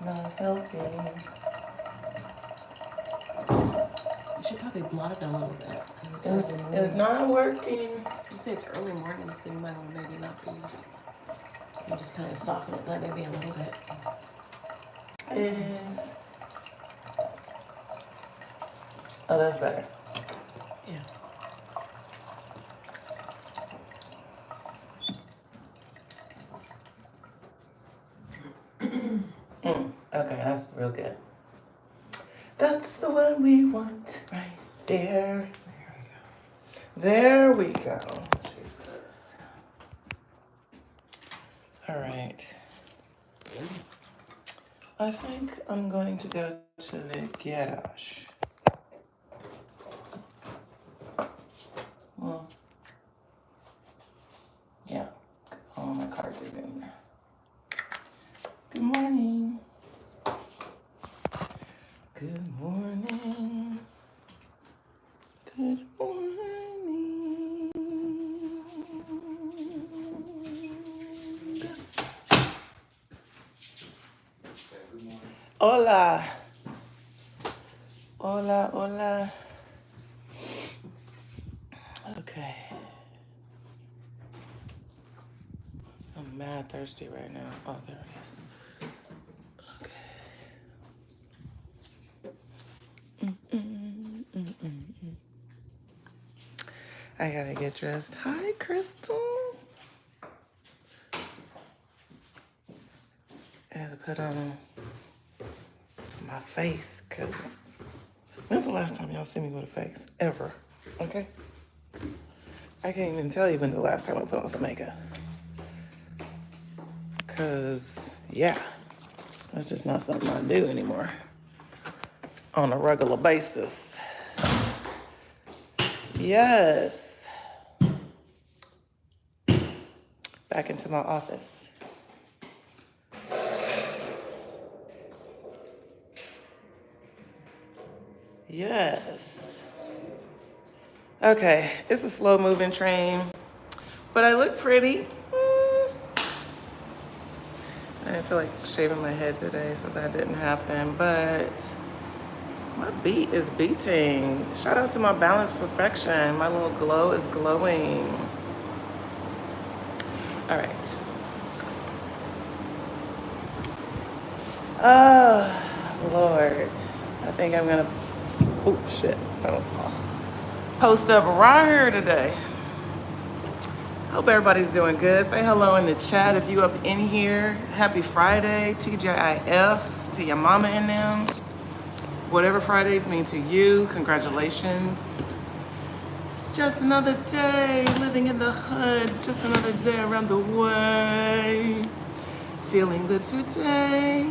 not helping. You should probably blot it a little bit. It's not working. You say it's early morning, so you might want to maybe not be. You just kind of soften it that maybe a little bit. Oh, that's better. Yeah. Okay, that's real good. That's the one we want right there. There we go. Jesus. All right. I think I'm going to go to the garage. Well, yeah. All my cards are in there. Good morning. Good morning. Good morning. Hola. Hola, hola. Okay. I'm mad thirsty right now. Oh, there it is. I gotta get dressed. Hi, Crystal. I had to put on my face, because when's the last time y'all see me with a face? Ever. Okay? I can't even tell you when the last time I put on some makeup. Because, yeah, that's just not something I do anymore on a regular basis. Yes. Back into my office. Yes. Okay, it's a slow moving train, but I look pretty. I didn't feel like shaving my head today, so that didn't happen, but my beat is beating. Shout out to my Balance Perfection. My little glow is glowing. All right. Oh, Lord. I think I'm gonna, oh shit, if I don't fall. Post up right here today. Hope everybody's doing good. Say hello in the chat if you up in here. Happy Friday, TGIF, to your mama and them. Whatever Fridays mean to you, congratulations. It's just another day living in the hood, just another day around the way. Feeling good today,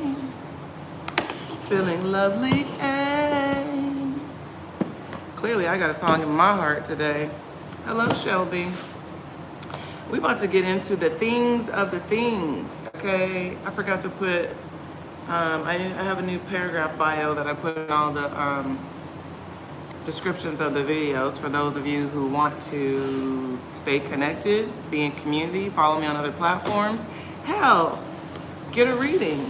feeling lovely, and clearly I got a song in my heart today. Hello, Shelby. We about to get into the things of the things, okay? I forgot to put, I have a new paragraph bio that I put in all the descriptions of the videos for those of you who want to stay connected, be in community, follow me on other platforms. Hell, get a reading.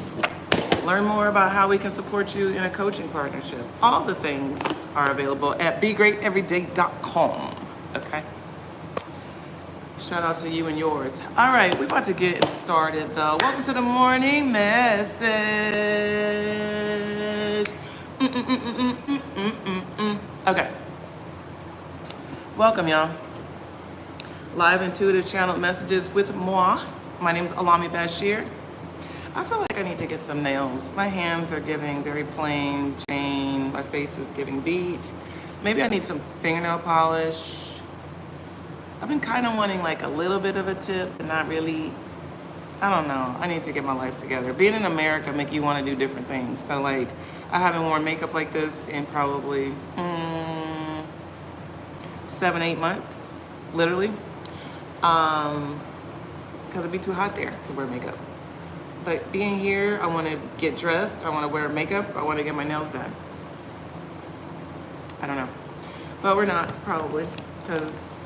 Learn more about how we can support you in a coaching partnership. All the things are available at begreateveryday.com, okay? Shout out to you and yours. All right, we're about to get started though. Welcome to the morning message. Okay. Welcome, y'all. Live intuitive channeled messages with moi. My name is Alami Bashir. I feel like I need to get some nails. My hands are giving very plain Jane. My face is giving beat. Maybe I need some fingernail polish. I've been kind of wanting like a little bit of a tip, but not really. I don't know. I need to get my life together. Being in America make you want to do different things. So like, I haven't worn makeup like this in probably 7-8 months, literally. Because it'd be too hot there to wear makeup. But being here, I want to get dressed. I want to wear makeup. I want to get my nails done. I don't know. But we're not, probably, because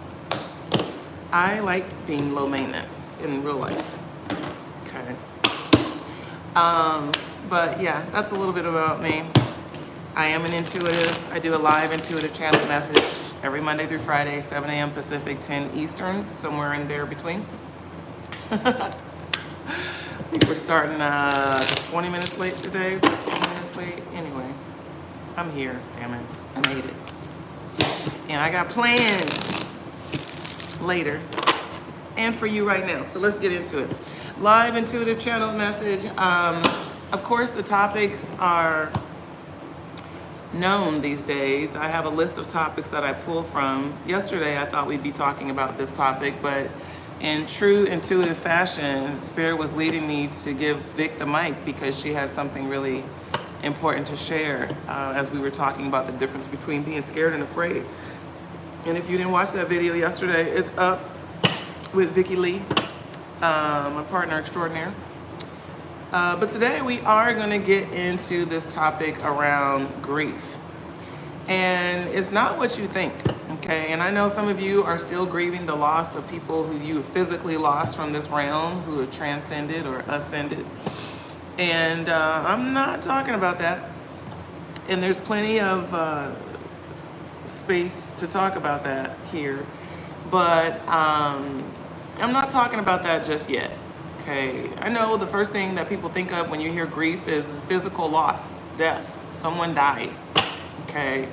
I like being low maintenance in real life. Okay. But yeah, that's a little bit about me. I am an intuitive. I do a live intuitive channel message every Monday through Friday, 7 a.m. Pacific, 10 Eastern, somewhere in there between. I think we're starting 20 minutes late today, 15 minutes late. Anyway, I'm here, damn it. I made it. And I got plans later and for you right now. So let's get into it. Live intuitive channel message. Of course, the topics are known these days. I have a list of topics that I pull from. Yesterday, I thought we'd be talking about this topic, but in true intuitive fashion, Spirit was leading me to give Vic the mic because she had something really important to share as we were talking about the difference between being scared and afraid. And if you didn't watch that video yesterday, it's up with Vicky Lee, my partner extraordinaire. But today we are going to get into this topic around grief. And it's not what you think, okay? And I know some of you are still grieving the loss of people who you physically lost from this realm, who have transcended or ascended. And I'm not talking about that. And there's plenty of space to talk about that here. But I'm not talking about that just yet. Okay, I know the first thing that people think of when you hear grief is physical loss, death, someone died, okay?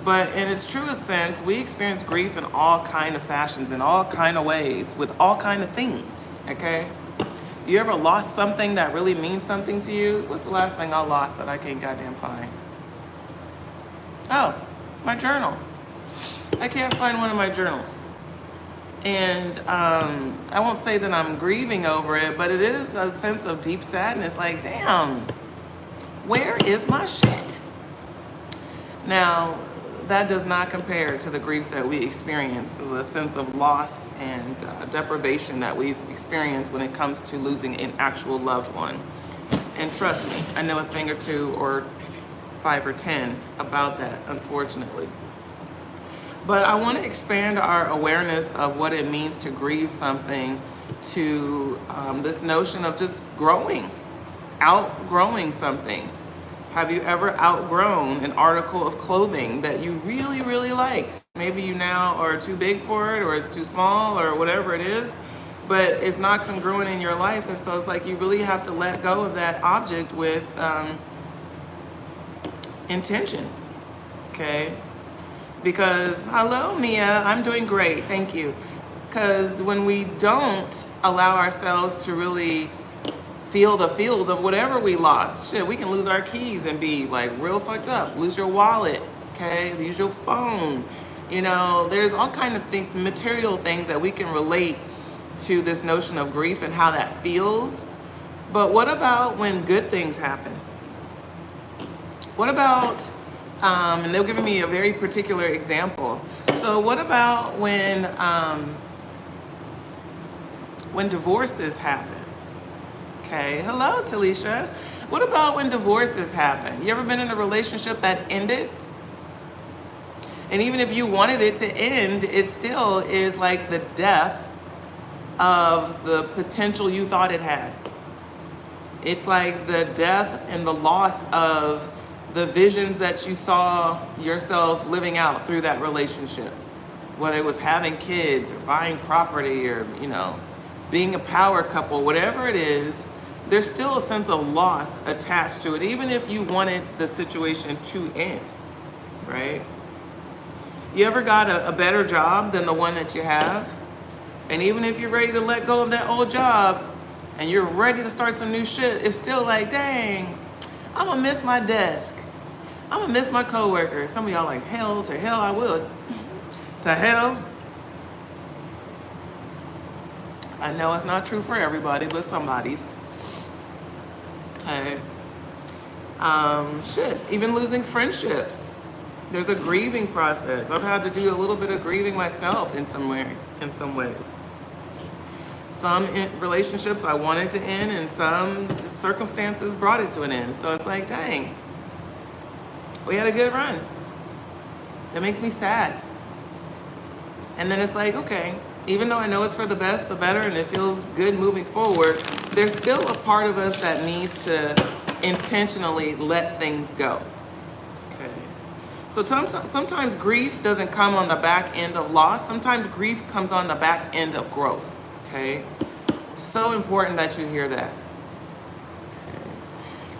But in its truest sense, we experience grief in all kind of fashions, in all kind of ways, with all kind of things, okay? You ever lost something that really means something to you? What's the last thing I lost that I can't goddamn find? Oh, my journal. I can't find one of my journals. And I won't say that I'm grieving over it, but it is a sense of deep sadness, like, damn, where is my shit? Now, that does not compare to the grief that we experience, the sense of loss and deprivation that we've experienced when it comes to losing an actual loved one. And trust me, I know a thing or two or 5 or 10 about that, unfortunately. But I want to expand our awareness of what it means to grieve something to this notion of just outgrowing something. Have you ever outgrown an article of clothing that you really, really liked? Maybe you now are too big for it, or it's too small, or whatever it is, but it's not congruent in your life. And so it's like you really have to let go of that object with intention, okay? Because, hello, Mia, I'm doing great, thank you. Because when we don't allow ourselves to really feel the feels of whatever we lost, shit, we can lose our keys and be like real fucked up. Lose your wallet, okay? Lose your phone. You know, there's all kind of things, material things that we can relate to this notion of grief and how that feels. But what about when good things happen? What about and they're giving me a very particular example. So what about when divorces happen? Okay, hello, Talisha. What about when divorces happen? You ever been in a relationship that ended? And even if you wanted it to end, it still is like the death of the potential you thought it had. It's like the death and the loss of the visions that you saw yourself living out through that relationship, whether it was having kids or buying property or, you know, being a power couple, whatever it is, there's still a sense of loss attached to it, even if you wanted the situation to end, right? You ever got a better job than the one that you have? And even if you're ready to let go of that old job and you're ready to start some new shit, it's still like, dang, I'm gonna miss my desk. I'm gonna miss my coworkers. Some of y'all like, hell to hell I would. To hell. I know it's not true for everybody, but somebody's. Okay. Shit, even losing friendships. There's a grieving process. I've had to do a little bit of grieving myself in some ways. Some relationships I wanted to end, and some circumstances brought it to an end. So it's like, dang, we had a good run. That makes me sad. And then it's like, okay, even though I know it's for the best, the better, and it feels good moving forward, there's still a part of us that needs to intentionally let things go. Okay. So sometimes grief doesn't come on the back end of loss. Sometimes grief comes on the back end of growth. Okay. So important that you hear that. Okay.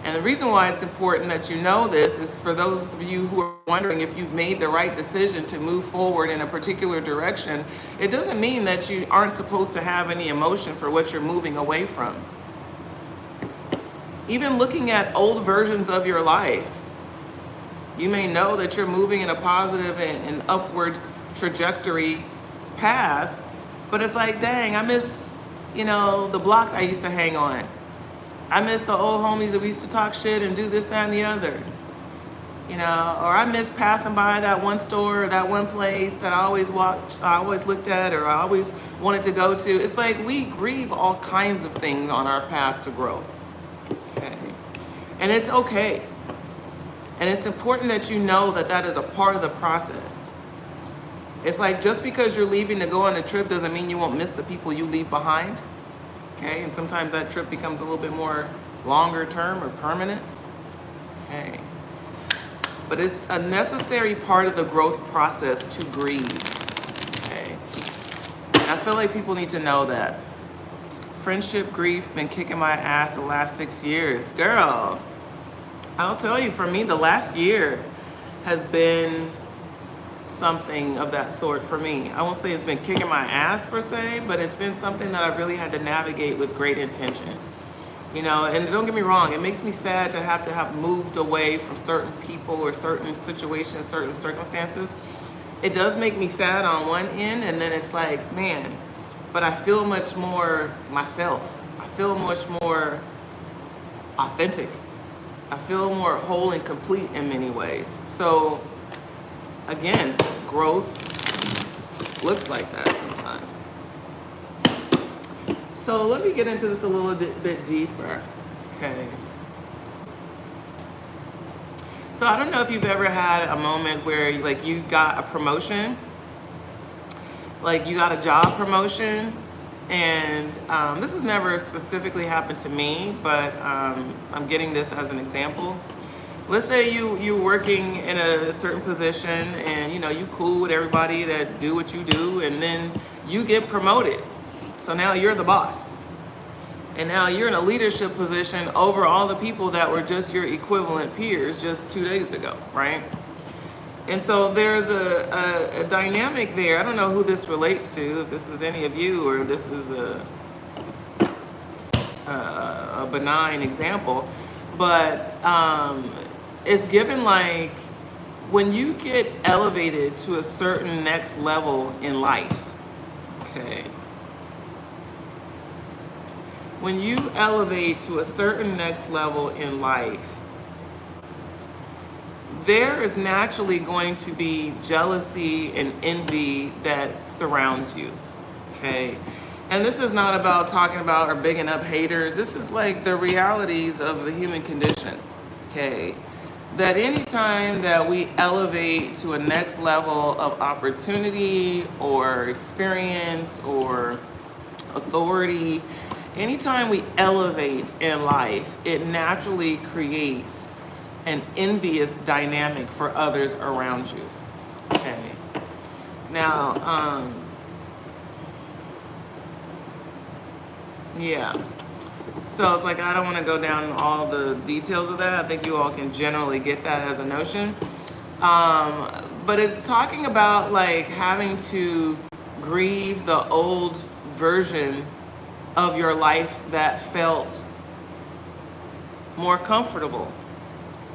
And the reason why it's important that you know this is for those of you who are wondering if you've made the right decision to move forward in a particular direction. It doesn't mean that you aren't supposed to have any emotion for what you're moving away from. Even looking at old versions of your life, you may know that you're moving in a positive and upward trajectory path, but it's like, dang, I miss, the block I used to hang on. I miss the old homies that we used to talk shit and do this, that, and the other. Or I miss passing by that one store or that one place that I always looked at, or I always wanted to go to. It's like we grieve all kinds of things on our path to growth. Okay. And it's okay. And it's important that you know that that is a part of the process. It's like just because you're leaving to go on a trip doesn't mean you won't miss the people you leave behind. Okay. And sometimes that trip becomes a little bit more longer term or permanent. Okay. But it's a necessary part of the growth process to grieve. Okay. And I feel like people need to know that. Friendship grief been kicking my ass the last 6 years. Girl, I'll tell you, for me, the last year has been something of that sort for me. I won't say it's been kicking my ass per se, but it's been something that I've really had to navigate with great intention. And don't get me wrong, it makes me sad to have moved away from certain people or certain situations, certain circumstances. It does make me sad on one end, and then it's like, man, but I feel much more myself. I feel much more authentic. I feel more whole and complete in many ways. So again, growth looks like that sometimes. So let me get into this a little bit deeper. Okay. So I don't know if you've ever had a moment where you got a promotion, like you got a job promotion, and this has never specifically happened to me, but I'm getting this as an example. Let's say you're working in a certain position and you cool with everybody that do what you do, and then you get promoted. So now you're the boss. And now you're in a leadership position over all the people that were just your equivalent peers just 2 days ago, right? And so there's a dynamic there. I don't know who this relates to, if this is any of you or this is a benign example, but it's given like when you get elevated to a certain next level in life, okay? When you elevate to a certain next level in life, there is naturally going to be jealousy and envy that surrounds you, okay? And this is not about talking about or bigging up haters. This is like the realities of the human condition, okay? That anytime that we elevate to a next level of opportunity or experience or authority, anytime we elevate in life, it naturally creates an envious dynamic for others around you. Okay. Now, yeah. So it's like, I don't want to go down all the details of that. I think you all can generally get that as a notion. But it's talking about like having to grieve the old version of your life that felt more comfortable.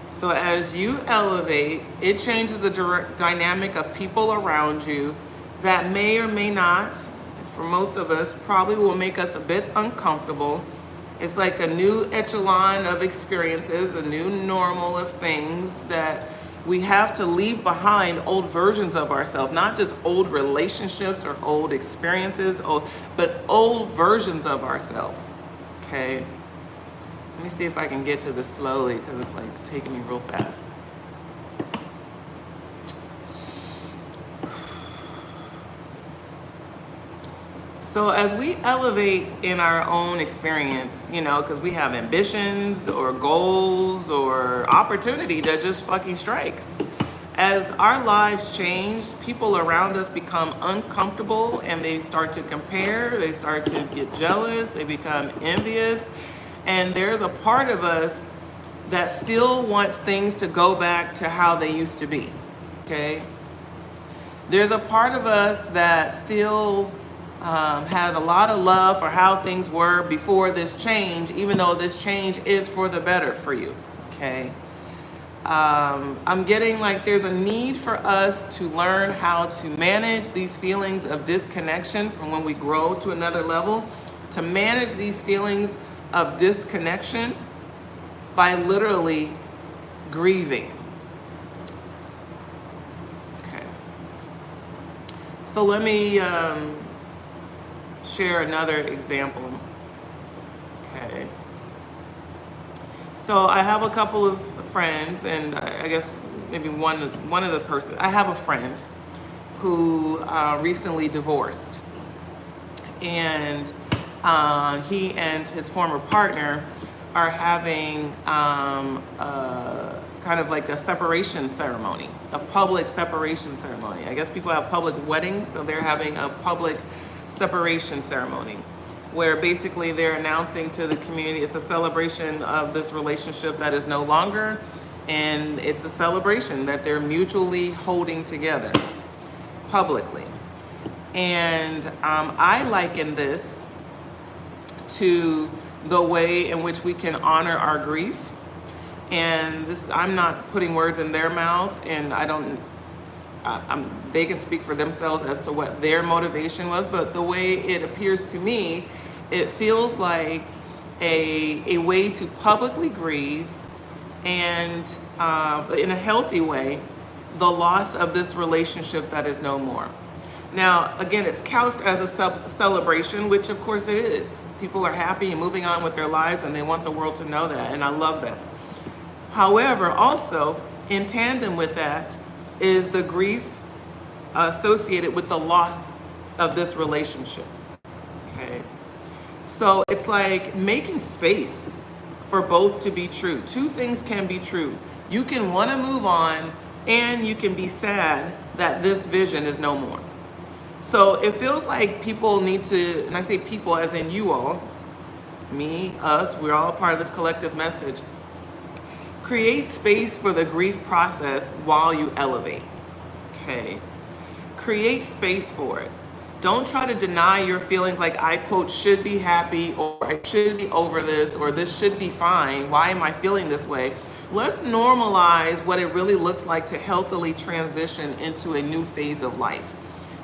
So as you elevate, it changes the dynamic of people around you that may or may not, for most of us, probably will make us a bit uncomfortable. It's like a new echelon of experiences, a new normal of things that we have to leave behind old versions of ourselves, not just old relationships or old experiences, but old versions of ourselves, okay? Let me see if I can get to this slowly because it's like taking me real fast. So as we elevate in our own experience, you know, because we have ambitions or goals or opportunity that just fucking strikes. As our lives change, people around us become uncomfortable and they start to compare, they start to get jealous, they become envious. And there's a part of us that still wants things to go back to how they used to be, okay? There's a part of us that still has a lot of love for how things were before this change, even though this change is for the better for you, okay? I'm getting like there's a need for us to learn how to manage these feelings of disconnection from when we grow to another level, to manage these feelings of disconnection by literally grieving. Okay. So let me share another example. Okay. So I have a couple of friends, and I guess maybe one of the person. I have a friend who recently divorced, and he and his former partner are having kind of like a separation ceremony, a public separation ceremony. I guess people have public weddings, so they're having a public separation ceremony where basically they're announcing to the community it's a celebration of this relationship that is no longer, and it's a celebration that they're mutually holding together publicly. And I liken this to the way in which we can honor our grief. And this, I'm not putting words in their mouth, and they can speak for themselves as to what their motivation was, but the way it appears to me, it feels like a way to publicly grieve and in a healthy way, the loss of this relationship that is no more. Now, again, it's couched as a celebration, which of course it is. People are happy and moving on with their lives, and they want the world to know that, and I love that. However, also in tandem with that is the grief associated with the loss of this relationship. Okay. So it's like making space for both to be true. Two things can be true. You can want to move on, and you can be sad that this vision is no more. So it feels like people need to, and I say people as in you all, me, us, we're all a part of this collective message. Create space for the grief process while you elevate, okay? Create space for it. Don't try to deny your feelings like I, quote, should be happy, or I should be over this, or this should be fine. Why am I feeling this way? Let's normalize what it really looks like to healthily transition into a new phase of life,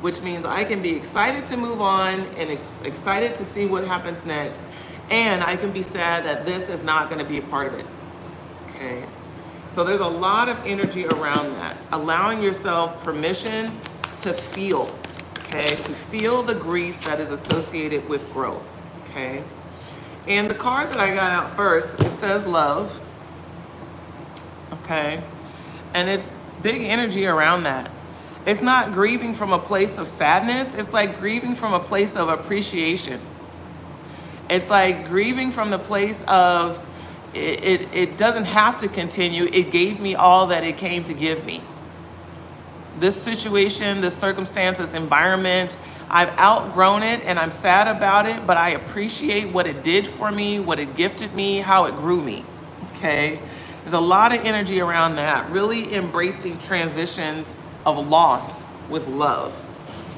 which means I can be excited to move on and excited to see what happens next, and I can be sad that this is not going to be a part of it. Okay, so there's a lot of energy around that. Allowing yourself permission to feel, okay, to feel the grief that is associated with growth, okay? And the card that I got out first, it says love, okay? And it's big energy around that. It's not grieving from a place of sadness, it's like grieving from a place of appreciation. It's like grieving from the place of, it doesn't have to continue. It gave me all that it came to give me. This situation, this circumstance, this environment, I've outgrown it and I'm sad about it, but I appreciate what it did for me, what it gifted me, how it grew me, okay? There's a lot of energy around that, really embracing transitions of loss with love,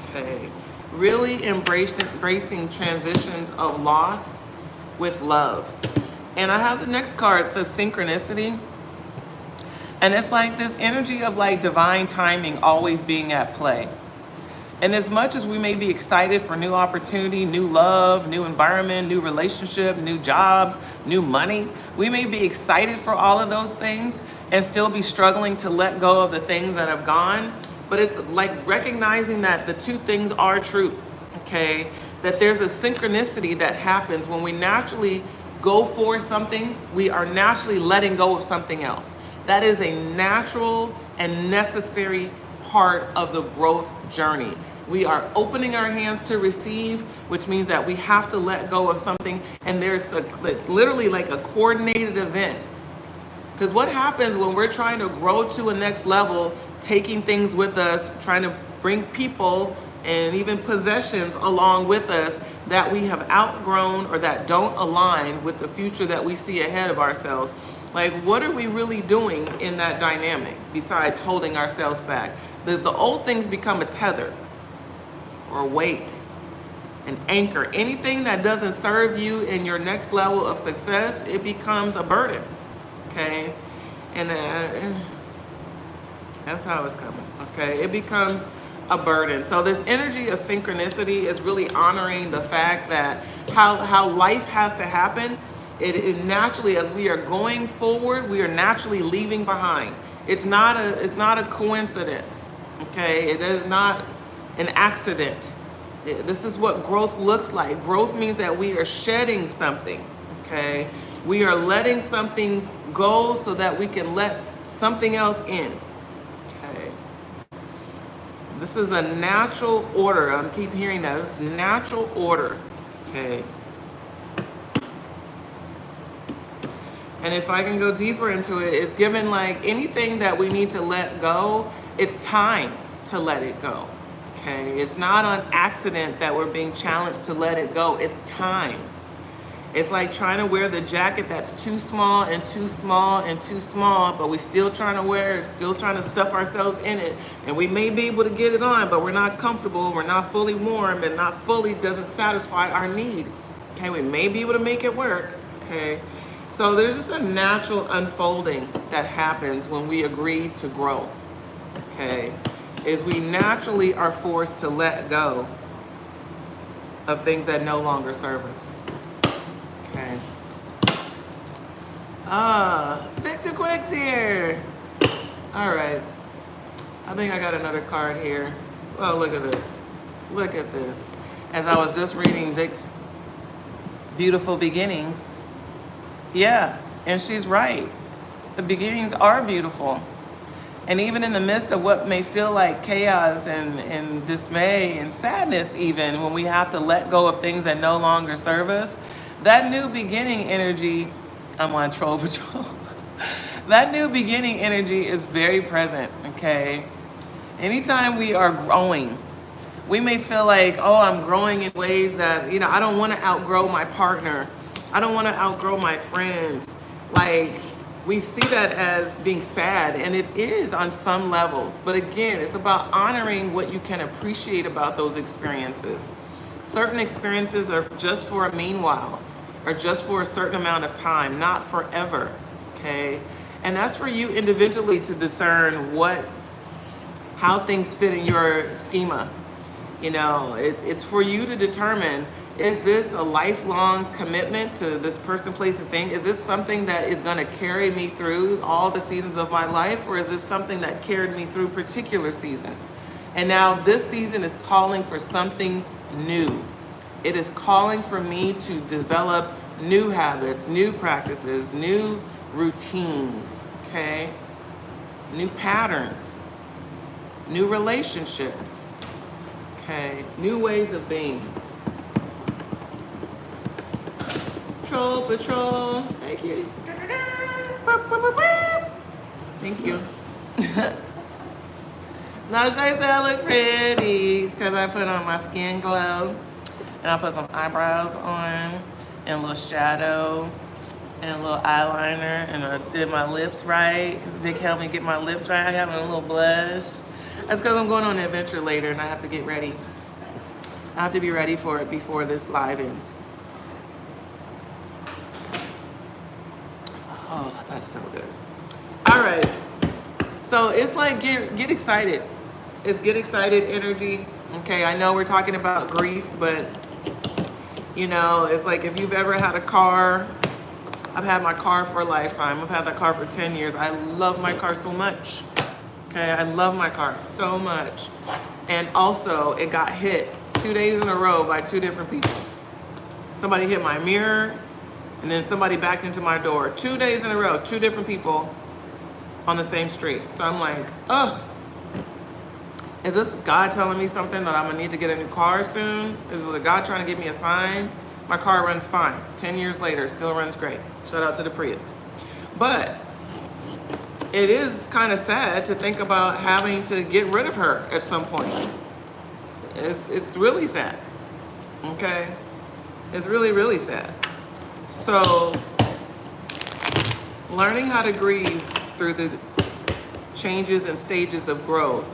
okay? Really embracing transitions of loss with love. And I have the next card, it says synchronicity. And it's like this energy of like divine timing always being at play. And as much as we may be excited for new opportunity, new love, new environment, new relationship, new jobs, new money, we may be excited for all of those things and still be struggling to let go of the things that have gone. But it's like recognizing that the two things are true, okay? That there's a synchronicity that happens when we naturally go for something, we are naturally letting go of something else. That is a natural and necessary part of the growth journey. We are opening our hands to receive, which means that we have to let go of something. And it's literally like a coordinated event. Because what happens when we're trying to grow to a next level, taking things with us, trying to bring people and even possessions along with us that we have outgrown or that don't align with the future that we see ahead of ourselves. Like, what are we really doing in that dynamic besides holding ourselves back? The old things become a tether or a weight, an anchor. Anything that doesn't serve you in your next level of success, it becomes a burden. Okay, and that's how it's coming. Okay, it becomes a burden. So this energy of synchronicity is really honoring the fact that how life has to happen. It naturally, as we are going forward, we are naturally leaving behind. It's not a coincidence. Okay, it is not an accident. This is what growth looks like. Growth means that we are shedding something. Okay, we are letting something go so that we can let something else in. Okay. This is a natural order. I keep hearing that. This is natural order. Okay. And if I can go deeper into it, it's given like anything that we need to let go, it's time to let it go. Okay. It's not on accident that we're being challenged to let it go. It's time. It's like trying to wear the jacket that's too small and too small and too small, but we still trying to wear it, still trying to stuff ourselves in it. And we may be able to get it on, but we're not comfortable, we're not fully warm, and not fully doesn't satisfy our need. Okay, we may be able to make it work. Okay, so there's just a natural unfolding that happens when we agree to grow. Okay, is we naturally are forced to let go of things that no longer serve us. Okay. Victor Quick's here. All right. I think I got another card here. Oh, look at this. Look at this. As I was just reading Vic's beautiful beginnings. Yeah, and she's right. The beginnings are beautiful. And even in the midst of what may feel like chaos and dismay and sadness, even when we have to let go of things that no longer serve us, that new beginning energy, I'm on Troll Patrol. That new beginning energy is very present, okay? Anytime we are growing, we may feel like, oh, I'm growing in ways that, I don't want to outgrow my partner. I don't want to outgrow my friends. Like, we see that as being sad, and it is on some level. But again, it's about honoring what you can appreciate about those experiences. Certain experiences are just for a meanwhile, or just for a certain amount of time, not forever, okay? And that's for you individually to discern how things fit in your schema. It's for you to determine, is this a lifelong commitment to this person, place, and thing? Is this something that is gonna carry me through all the seasons of my life, or is this something that carried me through particular seasons? And now this season is calling for something new. It is calling for me to develop new habits, new practices, new routines, okay? New patterns, new relationships, okay? New ways of being. Troll Patrol. Hey, cutie. Thank you. Now Shay said I look pretty because I put on my skin glow. And I put some eyebrows on and a little shadow and a little eyeliner, and I did my lips right. Vic helped me get my lips right. I have a little blush. That's because I'm going on an adventure later and I have to get ready. I have to be ready for it before this live ends. Oh, that's so good. All right. So it's like get excited. It's get excited energy. Okay, I know we're talking about grief, but it's like if you've ever had a car. I've had my car for a lifetime. I've had that car for 10 years. I love my car so much. Okay, I love my car so much. And also, it got hit 2 days in a row by 2 different people. Somebody hit my mirror, and then somebody backed into my door. 2 days in a row, 2 different people on the same street. So I'm like, ugh. Is this God telling me something that I'm gonna need to get a new car soon? Is it God trying to give me a sign? My car runs fine. 10 years later, still runs great. Shout out to the Prius. But it is kind of sad to think about having to get rid of her at some point. It's really sad, okay? It's really, really sad. So learning how to grieve through the changes and stages of growth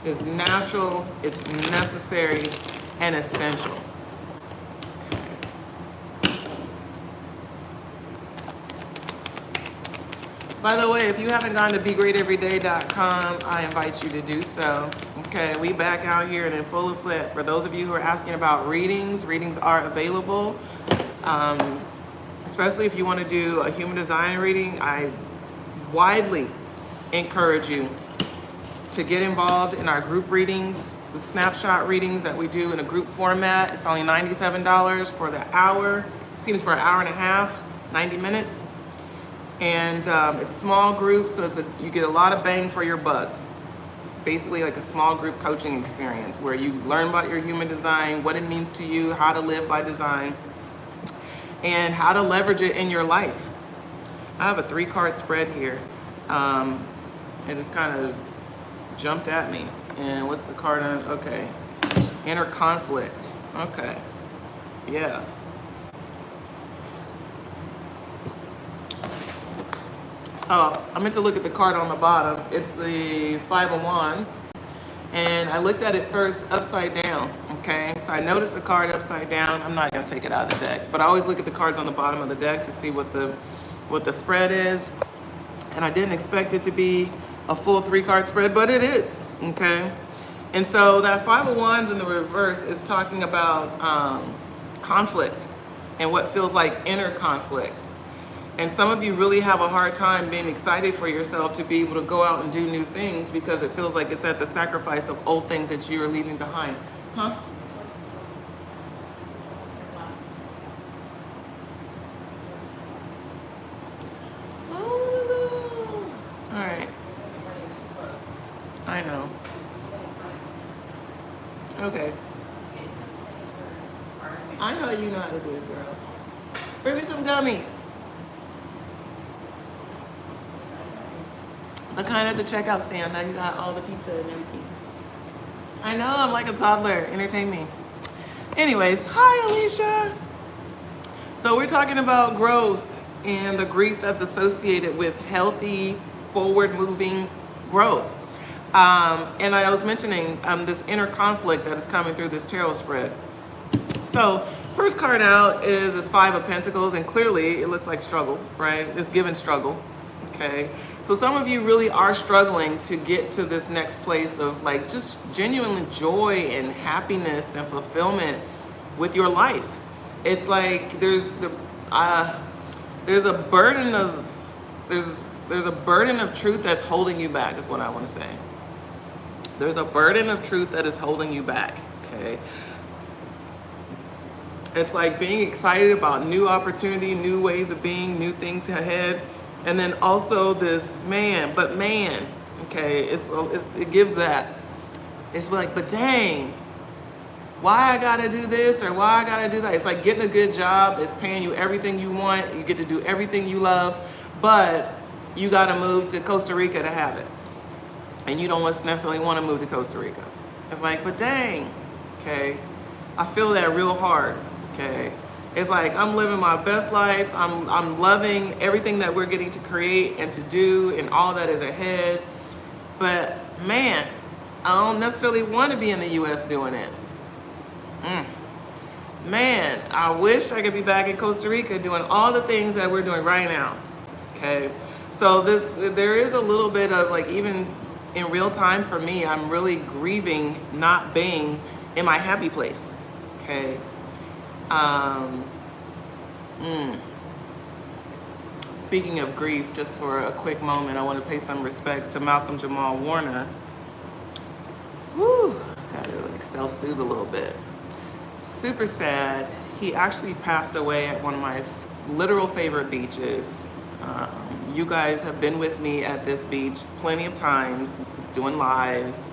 is natural, it's necessary, and essential. Okay. By the way, if you haven't gone to BeGreatEveryday.com, I invite you to do so. Okay, we back out here and in full effect. For those of you who are asking about readings are available. Especially if you want to do a human design reading, I widely encourage you to get involved in our group readings, the snapshot readings that we do in a group format. It's only $97 for the hour. For an hour and a half, 90 minutes. And it's small groups, so you get a lot of bang for your buck. It's basically like a small group coaching experience where you learn about your human design, what it means to you, how to live by design, and how to leverage it in your life. I have a 3-card spread here. It just kind of jumped at me. And what's the card on? Okay. Inner conflict. Okay. Yeah. So I meant to look at the card on the bottom. It's the 5 of Wands. And I looked at it first upside down, okay? So I noticed the card upside down. I'm not gonna take it out of the deck, but I always look at the cards on the bottom of the deck to see what the spread is. And I didn't expect it to be a full 3-card spread, but it is, okay? And so that 5 of Wands in the reverse is talking about conflict and what feels like inner conflict. And some of you really have a hard time being excited for yourself to be able to go out and do new things because it feels like it's at the sacrifice of old things that you are leaving behind. Huh? All right. I know. Okay. I know you know how to do it, girl. Bring me some gummies. The kind at the checkout stand. Now you got all the pizza and everything. I know, I'm like a toddler. Entertain me. Anyways, hi Alicia. So we're talking about growth and the grief that's associated with healthy, forward-moving growth. And I was mentioning this inner conflict that is coming through this tarot spread. So first card out is this 5 of Pentacles, and clearly it looks like struggle, right? It's given struggle. Okay, so some of you really are struggling to get to this next place of like just genuine joy and happiness and fulfillment with your life. It's like there's a burden of truth that's holding you back, is what I want to say. There's a burden of truth that is holding you back. Okay, it's like being excited about new opportunity, new ways of being, new things ahead. And then also this man, okay, it gives that. It's like, but dang, why I gotta do this or why I gotta do that? It's like getting a good job, it's paying you everything you want, you get to do everything you love, but you gotta move to Costa Rica to have it. And you don't necessarily wanna move to Costa Rica. It's like, but dang, okay, I feel that real hard, okay? It's like I'm living my best life. I'm loving everything that we're getting to create and to do and all that is ahead. But man, I don't necessarily want to be in the US doing it. Man, I wish I could be back in Costa Rica doing all the things that we're doing right now. Okay, so there is a little bit of like, even in real time for me, I'm really grieving not being in my happy place. Okay. Speaking of grief, just for a quick moment, I want to pay some respects to Malcolm Jamal Warner. Woo, gotta like self-soothe a little bit. Super sad. He actually passed away at one of my literal favorite beaches. You guys have been with me at this beach plenty of times, doing lives.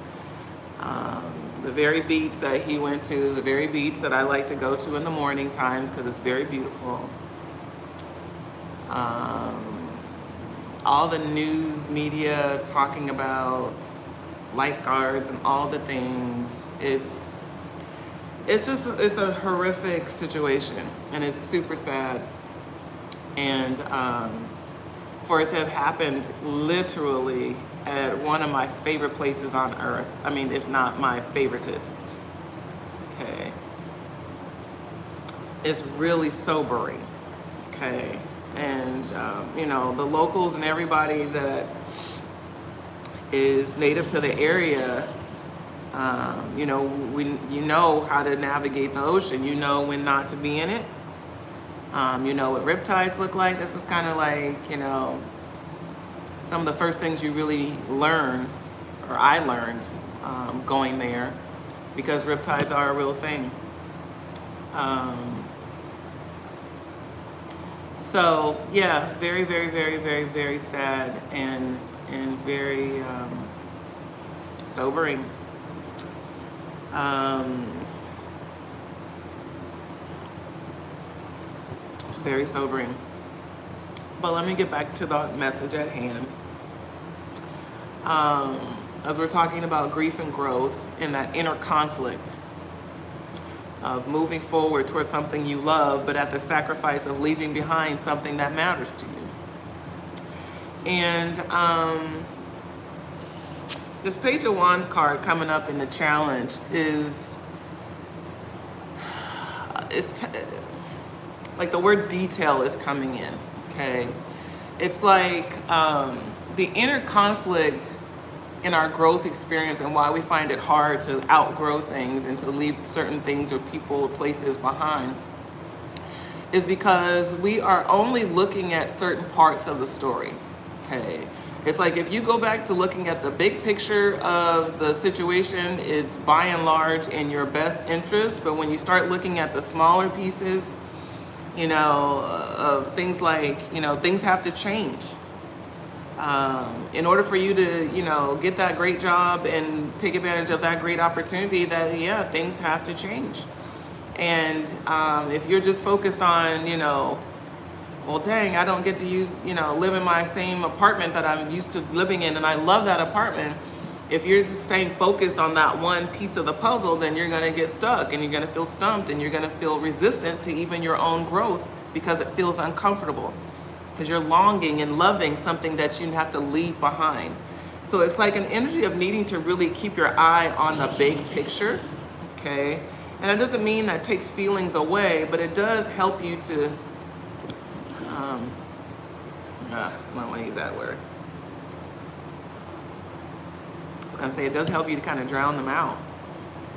The very beach that he went to, the very beach that I like to go to in the morning times because it's very beautiful. All the news media talking about lifeguards and all the things. It's a horrific situation, and it's super sad. And for it to have happened literally at one of my favorite places on earth. I mean, if not my favoritist. Okay. It's really sobering. Okay. And, you know, the locals and everybody that is native to the area, you know, you know how to navigate the ocean. You know when not to be in it. You know what riptides look like. This is kind of like, you know, some of the first things you really learn, or I learned going there, because riptides are a real thing. So yeah, very, very, very, very, very sad and very sobering. Very sobering. But let me get back to the message at hand. As we're talking about grief and growth and that inner conflict of moving forward towards something you love, but at the sacrifice of leaving behind something that matters to you. And this Page of Wands card coming up in the challenge is, like the word detail is coming in, okay? It's like the inner conflict in our growth experience and why we find it hard to outgrow things and to leave certain things or people or places behind is because we are only looking at certain parts of the story, okay? It's like if you go back to looking at the big picture of the situation, it's by and large in your best interest, but when you start looking at the smaller pieces, you know, of things like, you know, things have to change. In order for you to, you know, get that great job and take advantage of that great opportunity, that, yeah, things have to change. And if you're just focused on, you know, well, dang, I don't get to live in my same apartment that I'm used to living in, and I love that apartment. If you're just staying focused on that one piece of the puzzle, then you're gonna get stuck and you're gonna feel stumped and you're gonna feel resistant to even your own growth because it feels uncomfortable. Because you're longing and loving something that you have to leave behind. So it's like an energy of needing to really keep your eye on the big picture, okay? And it doesn't mean that takes feelings away, but it does help you to, I don't want to use that word. I was gonna say it does help you to kind of drown them out,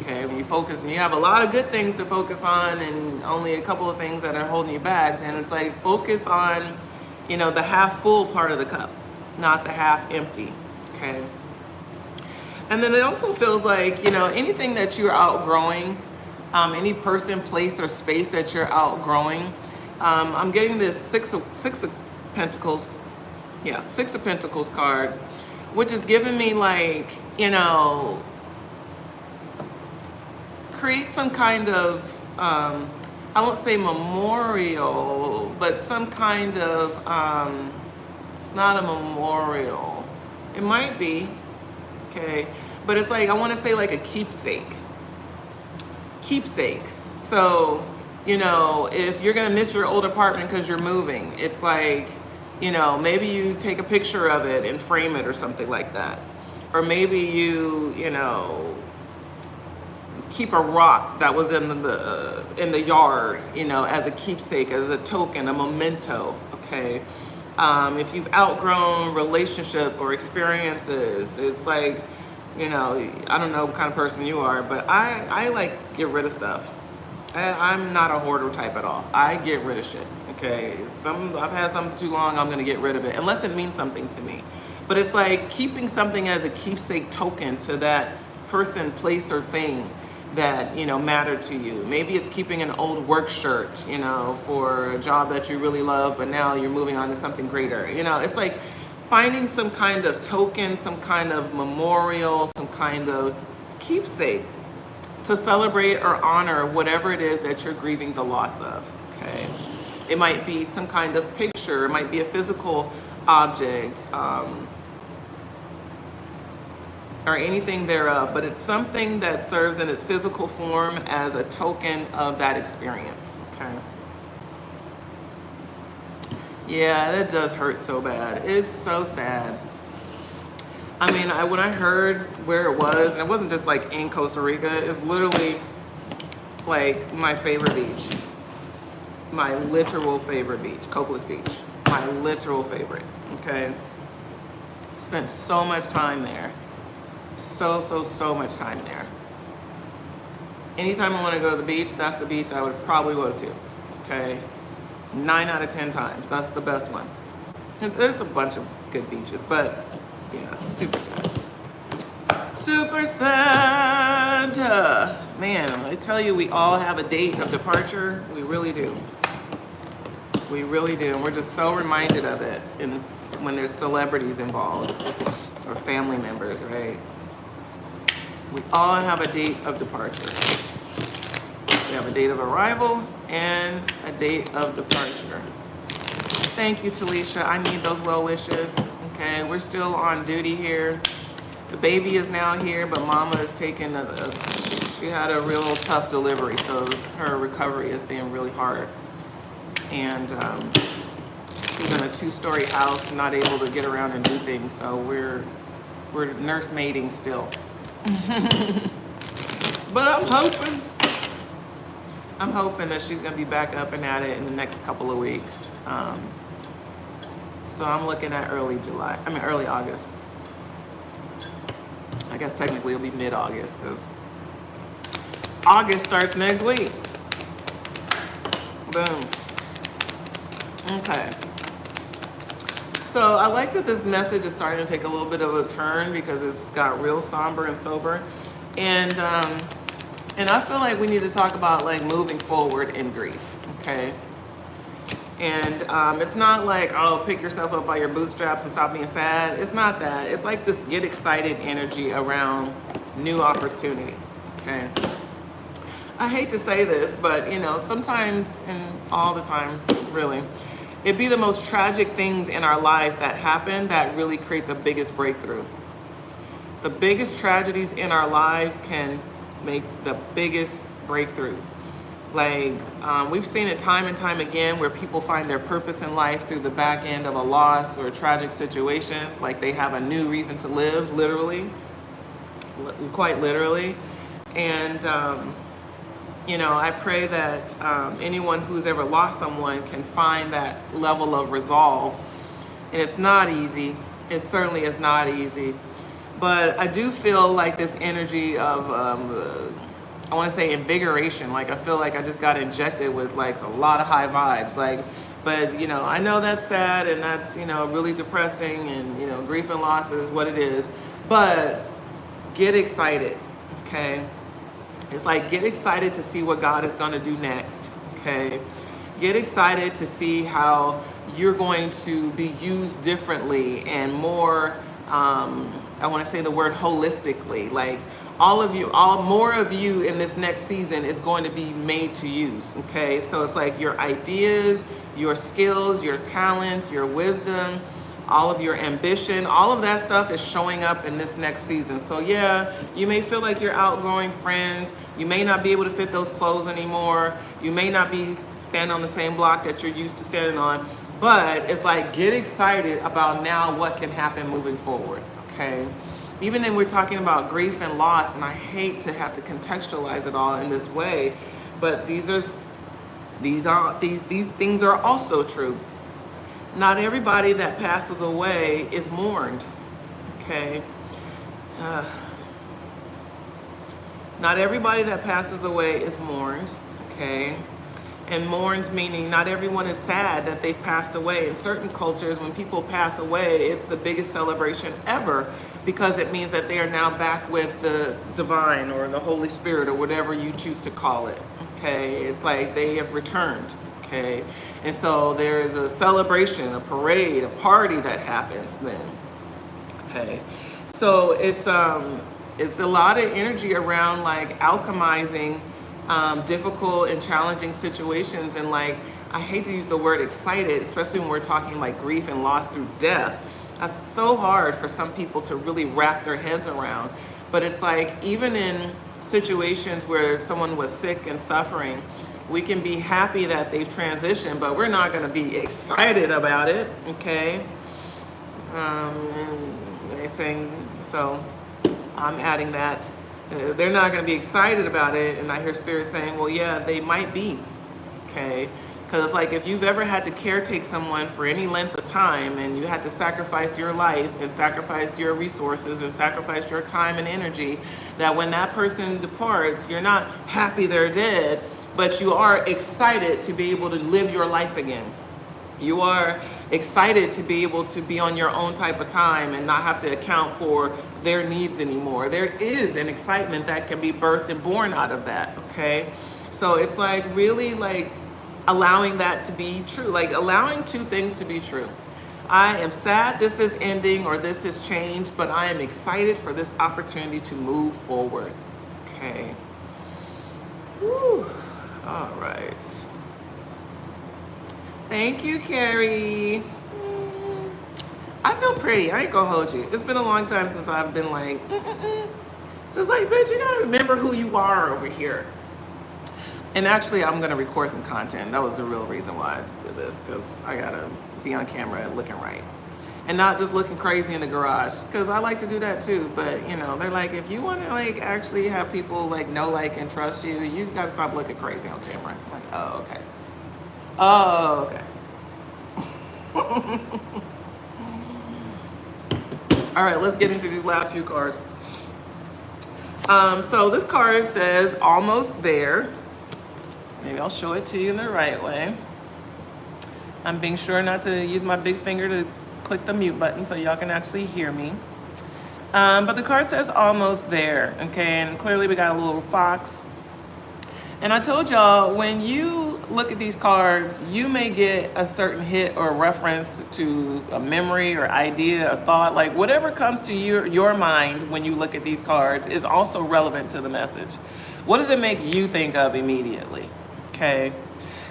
okay? When you have a lot of good things to focus on and only a couple of things that are holding you back, then it's like focus on, you know, the half full part of the cup, not the half empty, okay? And then it also feels like, you know, anything that you're outgrowing, any person, place, or space that you're outgrowing, I'm getting this Six of Pentacles card, which is giving me like, you know, create some kind of, I won't say memorial, but some kind of, it's not a memorial. It might be, okay? But it's like, I want to say like a keepsake. Keepsakes. So, you know, if you're going to miss your old apartment because you're moving, it's like, you know, maybe you take a picture of it and frame it or something like that. Or maybe you know, keep a rock that was in the yard, you know, as a keepsake, as a token, a memento, okay? If you've outgrown relationship or experiences, it's like, you know, I don't know what kind of person you are, but I like get rid of stuff. I'm not a hoarder type at all. I get rid of shit, okay? I've had something too long, I'm gonna get rid of it, unless it means something to me. But it's like keeping something as a keepsake token to that person, place, or thing that, you know, matter to you. Maybe it's keeping an old work shirt, you know, for a job that you really love, but now you're moving on to something greater. You know, it's like finding some kind of token, some kind of memorial, some kind of keepsake to celebrate or honor whatever it is that you're grieving the loss of, okay? It might be some kind of picture, it might be a physical object, or anything thereof, but it's something that serves in its physical form as a token of that experience, okay? Yeah, that does hurt so bad. It's so sad. I mean, when I heard where it was, and it wasn't just like in Costa Rica, it's literally like my favorite beach. My literal favorite beach, Cocos Beach. My literal favorite, okay? Spent so much time there. So much time there. Anytime I want to go to the beach, that's the beach I would probably go to, okay? 9 out of 10 times, that's the best one. And there's a bunch of good beaches, but yeah, super sad. Super sad. Man, I tell you, we all have a date of departure. We really do. We really do. And we're just so reminded of it when there's celebrities involved or family members, right? We all have a date of departure. We have a date of arrival and a date of departure. Thank you, Talisha. I need those well wishes. Okay, we're still on duty here. The baby is now here, but Mama is taking she had a real tough delivery, so her recovery is being really hard. And she's in a 2-story house, not able to get around and do things, so we're nursemaiding still. But I'm hoping that she's gonna be back up and at it in the next couple of weeks. So I'm looking at early August. I guess technically it'll be mid-August because August starts next week. Boom. Okay. So I like that this message is starting to take a little bit of a turn because it's got real somber and sober. And I feel like we need to talk about like moving forward in grief, okay? And it's not like, oh, pick yourself up by your bootstraps and stop being sad. It's not that. It's like this get excited energy around new opportunity, okay? I hate to say this, but you know, sometimes and all the time, really, it'd be the most tragic things in our life that happen that really create the biggest breakthrough. The biggest tragedies in our lives can make the biggest breakthroughs. Like, we've seen it time and time again where people find their purpose in life through the back end of a loss or a tragic situation. Like they have a new reason to live, literally, quite literally. And, you know, I pray that anyone who's ever lost someone can find that level of resolve. And it's not easy. It certainly is not easy. But I do feel like this energy of, I want to say invigoration. Like I feel like I just got injected with like a lot of high vibes. Like, but you know, I know that's sad and that's, you know, really depressing and, you know, grief and loss is what it is. But get excited, okay? It's like get excited to see what God is going to do next, okay? Get excited to see how you're going to be used differently and more, I want to say the word holistically. Like more of you in this next season is going to be made to use, okay? So it's like your ideas, your skills, your talents, your wisdom, all of your ambition, all of that stuff is showing up in this next season. So yeah, you may feel like you're outgrowing friends. You may not be able to fit those clothes anymore. You may not be standing on the same block that you're used to standing on. But it's like, get excited about now what can happen moving forward, okay? Even when we're talking about grief and loss, and I hate to have to contextualize it all in this way, but these things are also true. Not everybody that passes away is mourned, okay? Not everybody that passes away is mourned, okay? And mourns meaning not everyone is sad that they've passed away. In certain cultures, when people pass away, it's the biggest celebration ever because it means that they are now back with the divine or the Holy Spirit or whatever you choose to call it, okay? It's like they have returned, okay? And so there is a celebration, a parade, a party that happens then, okay? So it's it's a lot of energy around like alchemizing difficult and challenging situations, and like I hate to use the word excited, especially when we're talking like grief and loss through death. That's so hard for some people to really wrap their heads around. But it's like even in situations where someone was sick and suffering, we can be happy that they've transitioned, but we're not going to be excited about it, okay? And they're saying, so I'm adding that. They're not going to be excited about it, and I hear Spirit saying, well, yeah, they might be, okay? Because like if you've ever had to caretake someone for any length of time, and you had to sacrifice your life and sacrifice your resources and sacrifice your time and energy, that when that person departs, you're not happy they're dead, but you are excited to be able to live your life again. You are excited to be able to be on your own type of time and not have to account for their needs anymore. There is an excitement that can be birthed and born out of that, okay? So it's like really like allowing that to be true, like allowing two things to be true. I am sad this is ending or this has changed, but I am excited for this opportunity to move forward, okay? Whew. All right. Thank you, Carrie. I feel pretty. I ain't gonna hold you. It's been a long time since I've been like, So it's like, bitch, you gotta remember who you are over here. And actually, I'm gonna record some content. That was the real reason why I did this, because I gotta be on camera looking right. And not just looking crazy in the garage, because I like to do that too. But you know, they're like, if you want to like actually have people like know, like, and trust you, you gotta stop looking crazy on camera. I'm like, oh, okay. Oh, okay. All right, let's get into these last few cards. So this card says almost there. Maybe I'll show it to you in the right way. I'm being sure not to use my big finger to click the mute button so y'all can actually hear me. But the card says almost there, okay? And clearly we got a little fox. And I told y'all, when you look at these cards, you may get a certain hit or reference to a memory or idea, a thought, like whatever comes to your mind when you look at these cards is also relevant to the message. What does it make you think of immediately? Okay,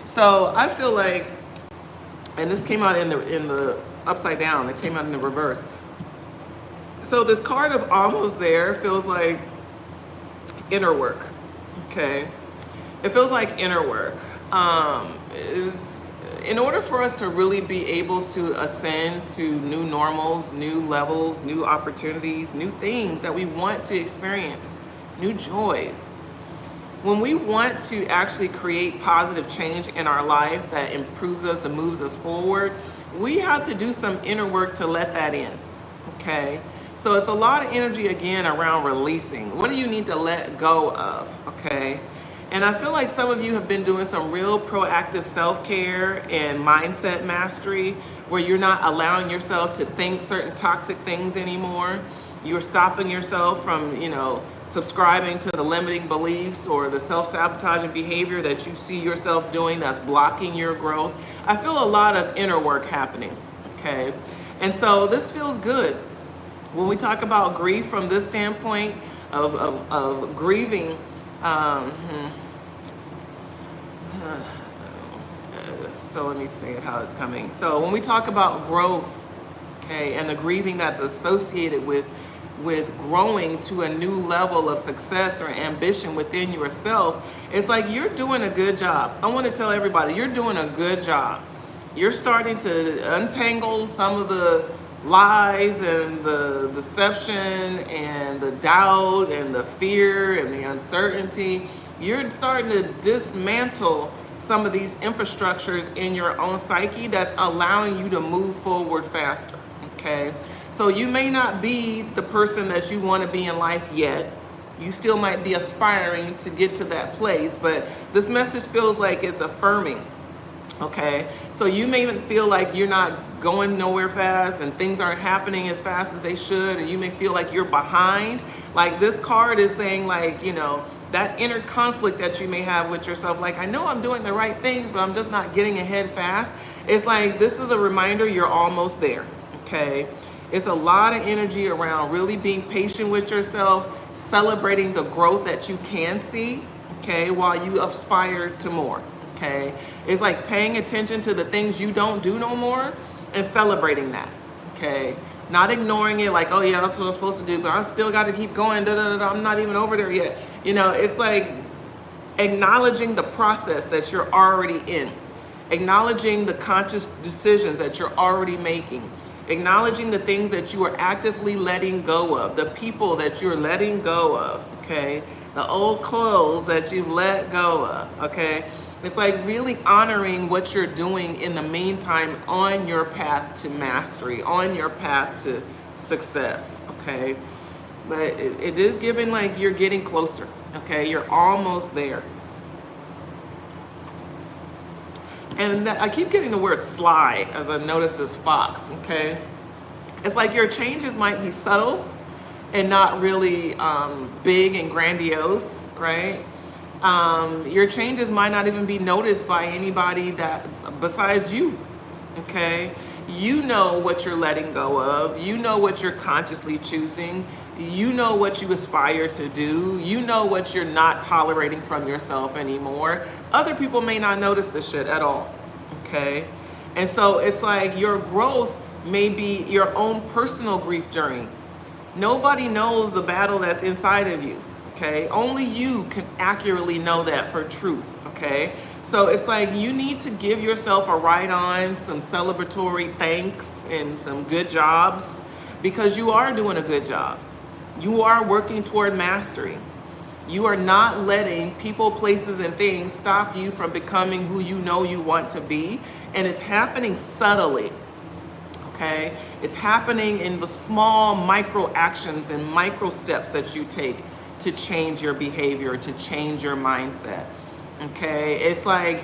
so I feel like, and this came out in the upside down, it came out in the reverse. So this card of almost there feels like inner work, okay? It feels like inner work. Is in order for us to really be able to ascend to new normals, new levels, new opportunities, new things that we want to experience, new joys. When we want to actually create positive change in our life that improves us and moves us forward, we have to do some inner work to let that in, okay? So it's a lot of energy, again, around releasing. What do you need to let go of, okay? And I feel like some of you have been doing some real proactive self-care and mindset mastery where you're not allowing yourself to think certain toxic things anymore. You're stopping yourself from, you know, subscribing to the limiting beliefs or the self-sabotaging behavior that you see yourself doing that's blocking your growth. I feel a lot of inner work happening, okay? And so this feels good. When we talk about grief from this standpoint of grieving, so let me say it how it's coming. So when we talk about growth, okay, and the grieving that's associated with growing to a new level of success or ambition within yourself, it's like you're doing a good job. I want to tell everybody, you're doing a good job. You're starting to untangle some of the lies and the deception and the doubt and the fear and the uncertainty. You're starting to dismantle some of these infrastructures in your own psyche that's allowing you to move forward faster, okay? So you may not be the person that you want to be in life yet. You still might be aspiring to get to that place, but this message feels like it's affirming, okay? So you may even feel like you're not going nowhere fast and things aren't happening as fast as they should, and you may feel like you're behind. Like this card is saying, like, you know, that inner conflict that you may have with yourself, like, I know I'm doing the right things, but I'm just not getting ahead fast. It's like, this is a reminder you're almost there, okay? It's a lot of energy around really being patient with yourself, celebrating the growth that you can see, okay, while you aspire to more, okay? It's like paying attention to the things you don't do no more and celebrating that, okay? Not ignoring it like, oh yeah, that's what I'm supposed to do, but I still got to keep going, I'm not even over there yet. You know, it's like acknowledging the process that you're already in, acknowledging the conscious decisions that you're already making, acknowledging the things that you are actively letting go of, the people that you're letting go of, okay? The old clothes that you've let go of, okay? It's like really honoring what you're doing in the meantime on your path to mastery, on your path to success, okay? But it is giving like you're getting closer, okay? You're almost there. And I keep getting the word sly as I notice this fox, okay? It's like your changes might be subtle and not really big and grandiose, right? Your changes might not even be noticed by anybody that besides you, okay? You know what you're letting go of. You know what you're consciously choosing. You know what you aspire to do. You know what you're not tolerating from yourself anymore. Other people may not notice this shit at all, okay? And so it's like your growth may be your own personal grief journey. Nobody knows the battle that's inside of you, okay? Only you can accurately know that for truth, okay? So it's like you need to give yourself a ride on, some celebratory thanks and some good jobs, because you are doing a good job. You are working toward mastery. You are not letting people, places, and things stop you from becoming who you know you want to be. And it's happening subtly, okay? It's happening in the small micro actions and micro steps that you take to change your behavior, to change your mindset, okay? It's like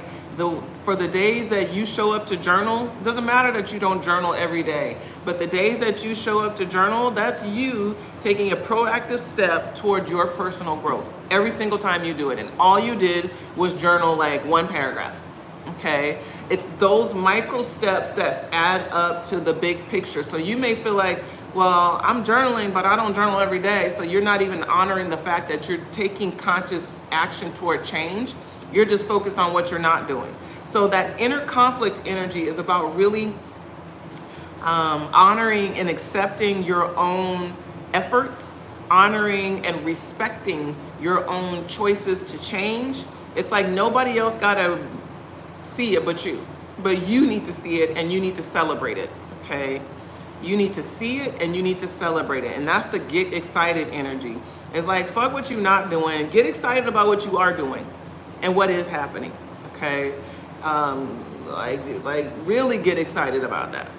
for the days that you show up to journal, doesn't matter that you don't journal every day, but the days that you show up to journal, that's you taking a proactive step toward your personal growth every single time you do it. And all you did was journal like one paragraph, okay? It's those micro steps that add up to the big picture. So you may feel like, well, I'm journaling, but I don't journal every day. So you're not even honoring the fact that you're taking conscious action toward change. You're just focused on what you're not doing. So that inner conflict energy is about really honoring and accepting your own efforts, honoring and respecting your own choices to change. It's like nobody else gotta see it but you. But you need to see it and you need to celebrate it, okay? You need to see it and you need to celebrate it. And that's the get excited energy. It's like, fuck what you're not doing. Get excited about what you are doing and what is happening, okay? Like really get excited about that,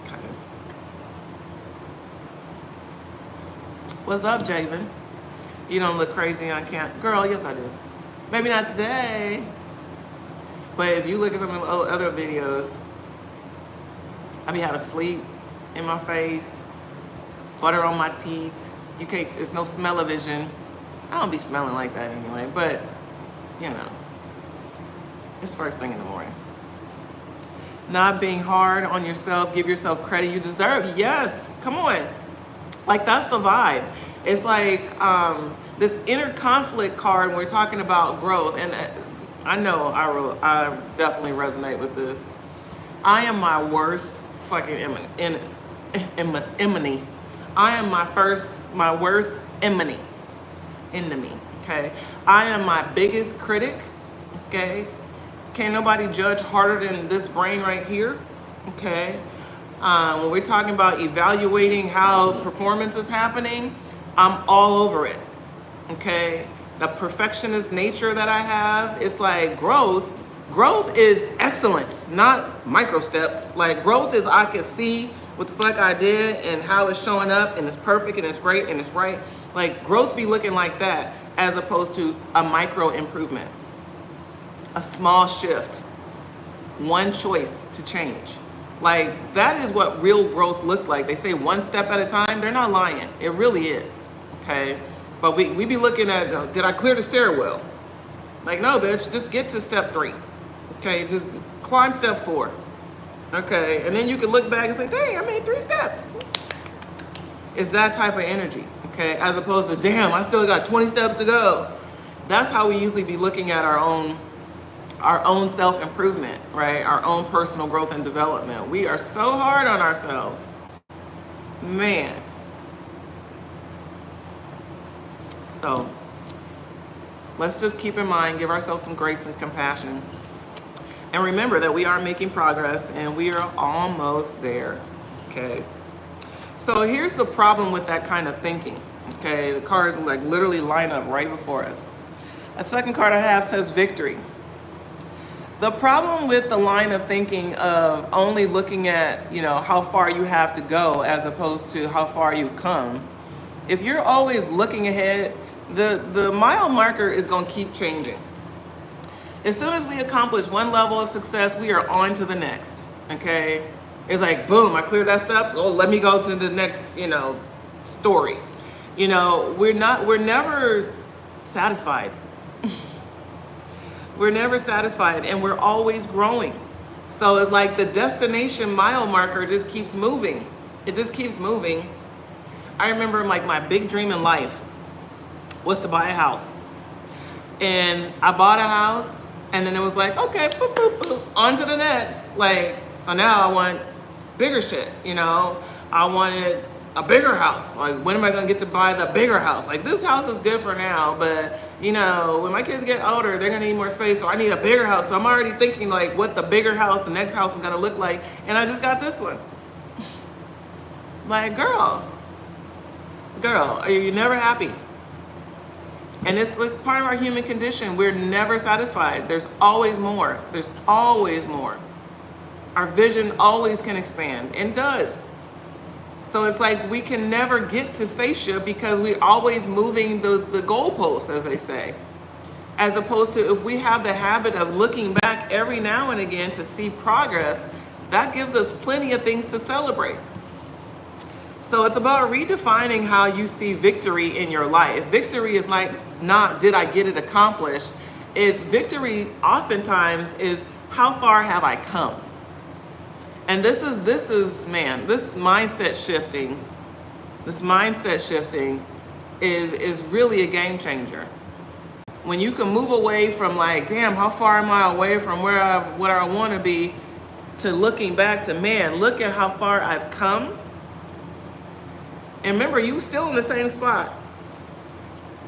okay? What's up, Javen? You don't look crazy on camera. Girl, yes I do. Maybe not today. But if you look at some of the other videos, I be having sleep in my face, butter on my teeth. You can't, it's no smell-o-vision. I don't be smelling like that anyway, but you know, it's first thing in the morning. Not being hard on yourself, give yourself credit you deserve. Yes, come on. Like that's the vibe. It's like this inner conflict card when we're talking about growth, and I know I definitely resonate with this. I am my worst fucking enemy. I am my worst enemy, okay? I am my biggest critic, okay? Can't nobody judge harder than this brain right here, okay? When we're talking about evaluating how performance is happening, I'm all over it, okay? The perfectionist nature that I have, it's like growth is excellence, not micro steps. Like growth is I can see what the fuck I did and how it's showing up and it's perfect and it's great and it's right. Like growth be looking like that as opposed to a micro improvement, a small shift, one choice to change. Like that is what real growth looks like. They say one step at a time. They're not lying. It really is, okay? But we be looking at, did I clear the stairwell? Like, no, bitch, just get to step 3. Okay, just climb step 4. Okay, and then you can look back and say, dang, I made 3 steps. It's that type of energy, okay? As opposed to, damn, I still got 20 steps to go. That's how we usually be looking at our own self-improvement, right? Our own personal growth and development. We are so hard on ourselves. Man. So let's just keep in mind, give ourselves some grace and compassion. And remember that we are making progress and we are almost there, okay? So here's the problem with that kind of thinking, okay? The cards like literally line up right before us. That second card I have says victory. The problem with the line of thinking of only looking at, how far you have to go as opposed to how far you come, if you're always looking ahead, the mile marker is going to keep changing. As soon as we accomplish one level of success, we are on to the next, okay? It's like, boom, I cleared that step. Oh, let me go to the next, story. We're never satisfied. We're never satisfied, and we're always growing. So it's like the destination mile marker just keeps moving. It just keeps moving. I remember like my big dream in life was to buy a house. And I bought a house, and then it was like, okay, boop, boop, boop, on to the next. Like, so now I want bigger shit, I wanted a bigger house. Like, when am I gonna get to buy the bigger house? Like, this house is good for now, but when my kids get older, they're gonna need more space, so I need a bigger house. So I'm already thinking like what the bigger house, the next house is gonna look like, and I just got this one. Like, girl, are you never happy? And it's like part of our human condition. We're never satisfied. There's always more. There's always more. Our vision always can expand and does. So it's like we can never get to satiate because we're always moving the goalposts, as they say. As opposed to if we have the habit of looking back every now and again to see progress, that gives us plenty of things to celebrate. So it's about redefining how you see victory in your life. Victory is like not did I get it accomplished. It's victory oftentimes is how far have I come? And this is man, this mindset shifting is really a game changer. When you can move away from like, damn, how far am I away from where I want to be, to looking back to, man, look at how far I've come. And remember, you still in the same spot.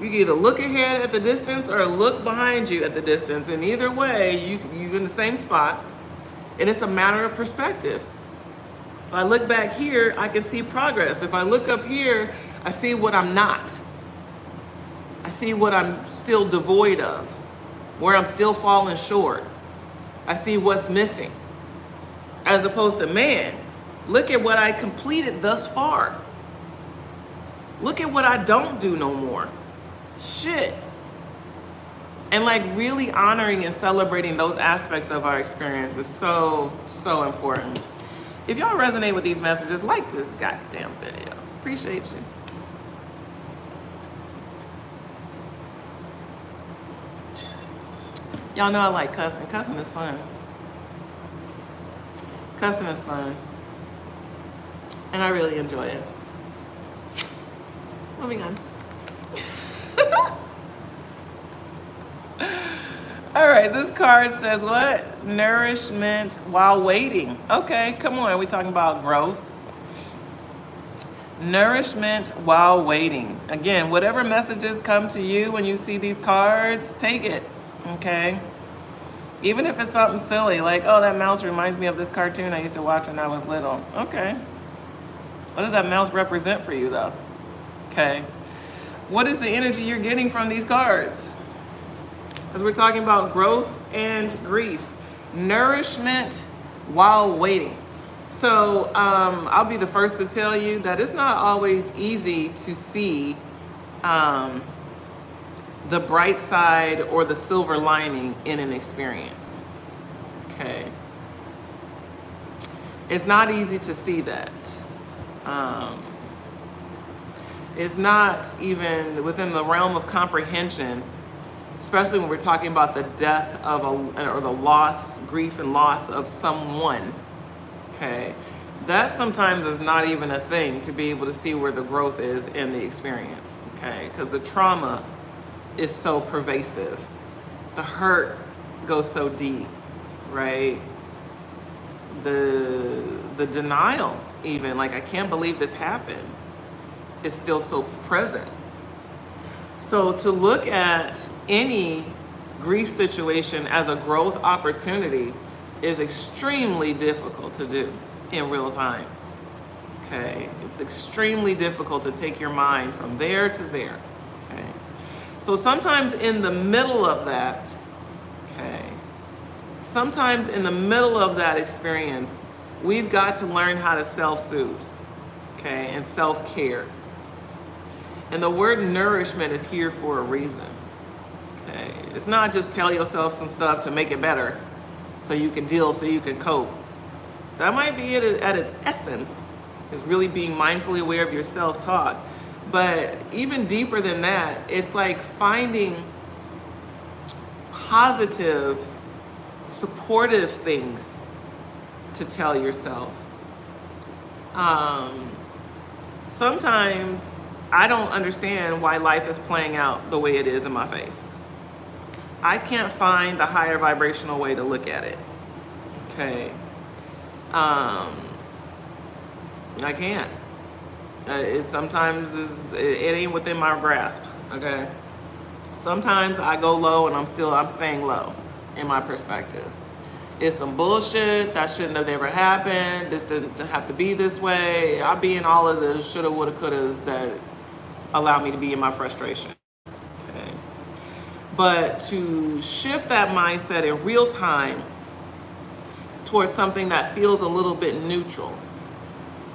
You can either look ahead at the distance or look behind you at the distance. And either way, you're in the same spot. And it's a matter of perspective. If I look back here, I can see progress. If I look up here, I see what I'm not. I see what I'm still devoid of, where I'm still falling short. I see what's missing. As opposed to, man, look at what I completed thus far. Look at what I don't do no more. Shit. And like really honoring and celebrating those aspects of our experience is so, so important. If y'all resonate with these messages, like this goddamn video. Appreciate you. Y'all know I like cussing. Cussing is fun. Cussing is fun. And I really enjoy it. Moving on. All right, this card says what? Nourishment while waiting. Okay, come on, we're talking about growth. Nourishment while waiting. Again, whatever messages come to you when you see these cards, take it, okay? Even if it's something silly, like, oh, that mouse reminds me of this cartoon I used to watch when I was little. Okay. What does that mouse represent for you, though? Okay. What is the energy you're getting from these cards? As we're talking about growth and grief. Nourishment while waiting. So I'll be the first to tell you that it's not always easy to see the bright side or the silver lining in an experience. Okay. It's not easy to see that. It's not even within the realm of comprehension, especially when we're talking about the death of or the loss, grief and loss of someone, okay? that sometimes is not even a thing to be able to see where the growth is in the experience, okay? Because the trauma is so pervasive. The hurt goes so deep, right? The denial, even, like, I can't believe this happened, is still so present. So to look at any grief situation as a growth opportunity is extremely difficult to do in real time. Okay, it's extremely difficult to take your mind from there to there. Okay, so sometimes in the middle of that, okay, sometimes in the middle of that experience, we've got to learn how to self-soothe, okay, and self-care. And the word nourishment is here for a reason. Okay, it's not just tell yourself some stuff to make it better, so you can deal, so you can cope. That might be it at its essence, is really being mindfully aware of your self-talk. But even deeper than that, it's like finding positive, supportive things to tell yourself. Sometimes I don't understand why life is playing out the way it is in my face. I can't find the higher vibrational way to look at it. Okay. I can't. It ain't within my grasp. Okay. Sometimes I go low and I'm staying low in my perspective. It's some bullshit that shouldn't have never happened. This doesn't have to be this way. I'll be in all of the shoulda, woulda, couldas that allow me to be in my frustration. Okay. But to shift that mindset in real time towards something that feels a little bit neutral.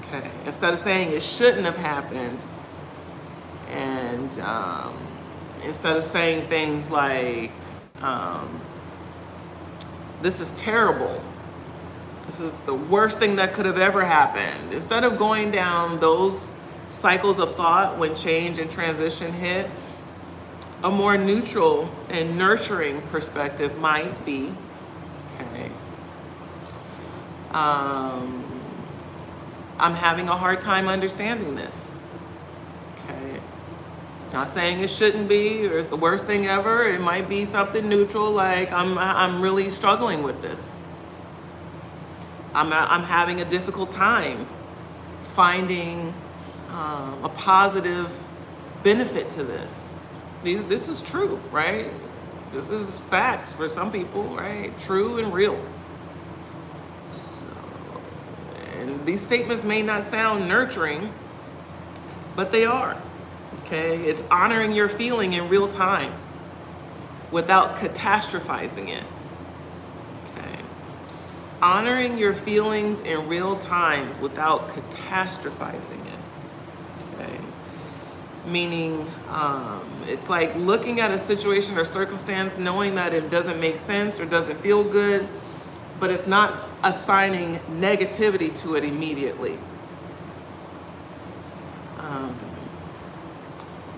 Okay. Instead of saying it shouldn't have happened, and instead of saying things like, this is terrible, this is the worst thing that could have ever happened. Instead of going down those cycles of thought when change and transition hit, a more neutral and nurturing perspective might be, okay, I'm having a hard time understanding this. Okay. It's not saying it shouldn't be or it's the worst thing ever. It might be something neutral, like I'm really struggling with this. I'm having a difficult time finding a positive benefit to this. This is true, right? This is facts for some people, right? True and real. And these statements may not sound nurturing, but they are, okay? It's honoring your feeling in real time without catastrophizing it, okay? Honoring your feelings in real time without catastrophizing it, okay? Meaning, it's like looking at a situation or circumstance, knowing that it doesn't make sense or doesn't feel good, but it's not assigning negativity to it immediately.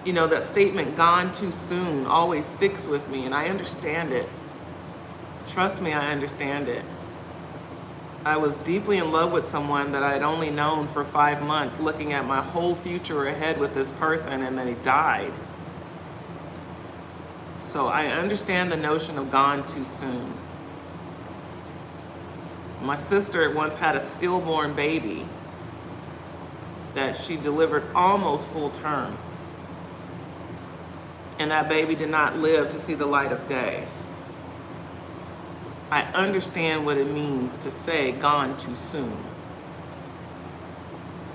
You know, that statement, gone too soon, always sticks with me, and I understand it. Trust me, I understand it. I was deeply in love with someone that I'd only known for 5 months, looking at my whole future ahead with this person, and then he died. So I understand the notion of gone too soon. My sister once had a stillborn baby that she delivered almost full term. And that baby did not live to see the light of day. I understand what it means to say gone too soon.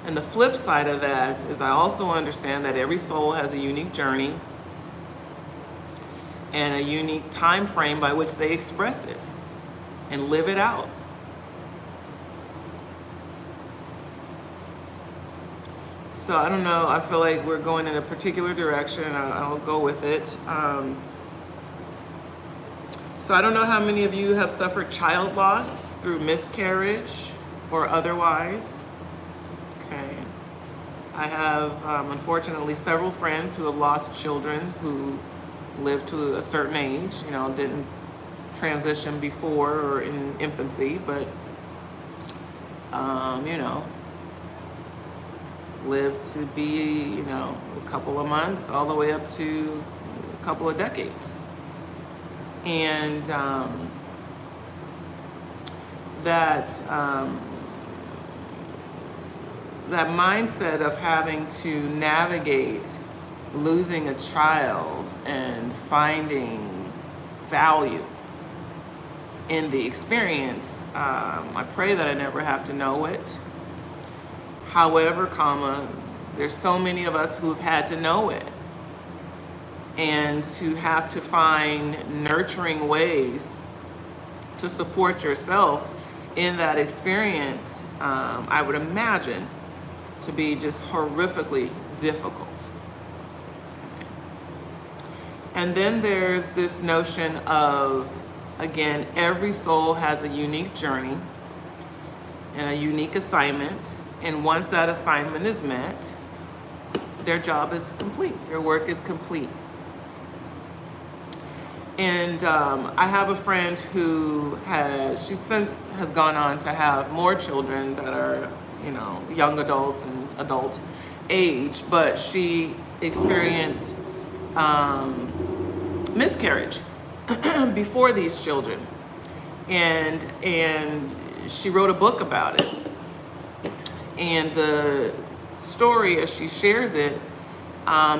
And the flip side of that is I also understand that every soul has a unique journey and a unique time frame by which they express it and live it out. So I don't know, I feel like we're going in a particular direction. I'll go with it. So I don't know how many of you have suffered child loss through miscarriage or otherwise. Okay. I have, unfortunately, several friends who have lost children who lived to a certain age, you know, didn't transition before or in infancy, but you know, lived to be, you know, a couple of months all the way up to a couple of decades. And that mindset of having to navigate losing a child and finding value in the experience, I pray that I never have to know it. However, there's so many of us who've had to know it, and to have to find nurturing ways to support yourself in that experience, I would imagine to be just horrifically difficult. Okay. And then there's this notion of, again, every soul has a unique journey and a unique assignment. And once that assignment is met, their job is complete, their work is complete. And I have a friend who she since has gone on to have more children that are, you know, young adults and adult age, but she experienced miscarriage before these children. And she wrote a book about it. And the story, as she shares it,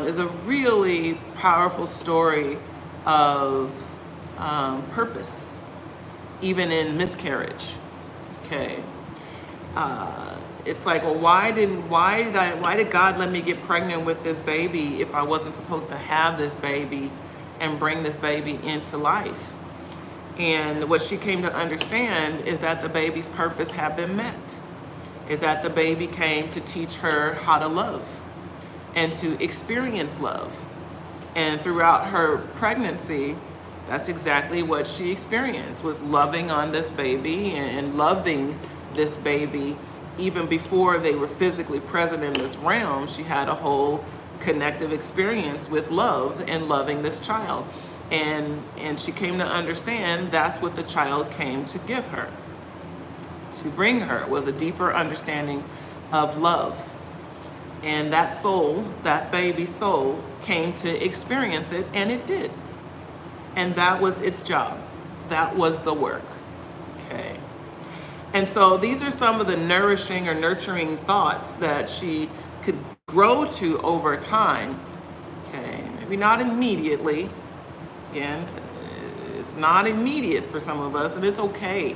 is a really powerful story of purpose, even in miscarriage. Okay, it's like, well, why did God let me get pregnant with this baby if I wasn't supposed to have this baby and bring this baby into life? And what she came to understand is that the baby's purpose had been met. Is that the baby came to teach her how to love and to experience love. And throughout her pregnancy, that's exactly what she experienced, was loving on this baby and loving this baby. Even before they were physically present in this realm, she had a whole connective experience with love and loving this child. And she came to understand that's what the child came to give her. To bring her was a deeper understanding of love. And that soul, that baby soul, came to experience it, and it did. And that was its job. That was the work. Okay. And so these are some of the nourishing or nurturing thoughts that she could grow to over time. Okay. Maybe not immediately. Again, it's not immediate for some of us, and it's okay.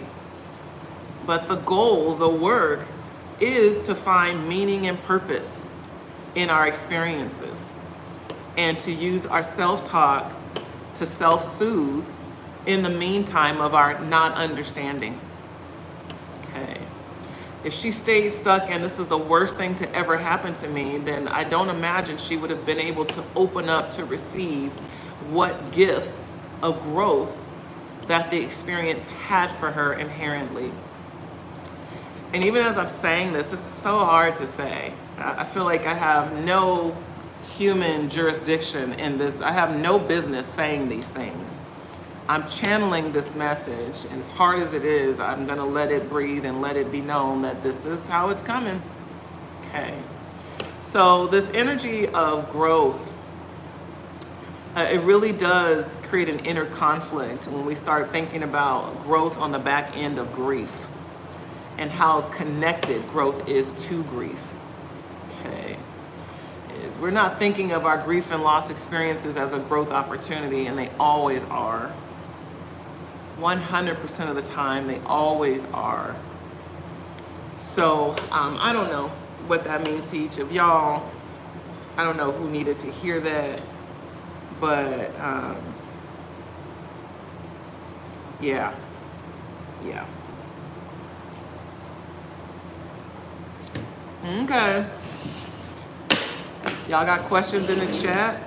But the goal, the work, is to find meaning and purpose in our experiences, and to use our self-talk to self-soothe in the meantime of our not understanding. Okay. If she stayed stuck and this is the worst thing to ever happen to me, then I don't imagine she would have been able to open up to receive what gifts of growth that the experience had for her inherently. And even as I'm saying this is so hard to say. I feel like I have no human jurisdiction in this. I have no business saying these things. I'm channeling this message, and as hard as it is, I'm gonna let it breathe and let it be known that this is how it's coming. Okay. So this energy of growth, it really does create an inner conflict when we start thinking about growth on the back end of grief, and how connected growth is to grief. Okay. We're not thinking of our grief and loss experiences as a growth opportunity, and they always are. 100% of the time, they always are. So I don't know what that means to each of y'all. I don't know who needed to hear that, but yeah. Okay. Y'all got questions in the chat?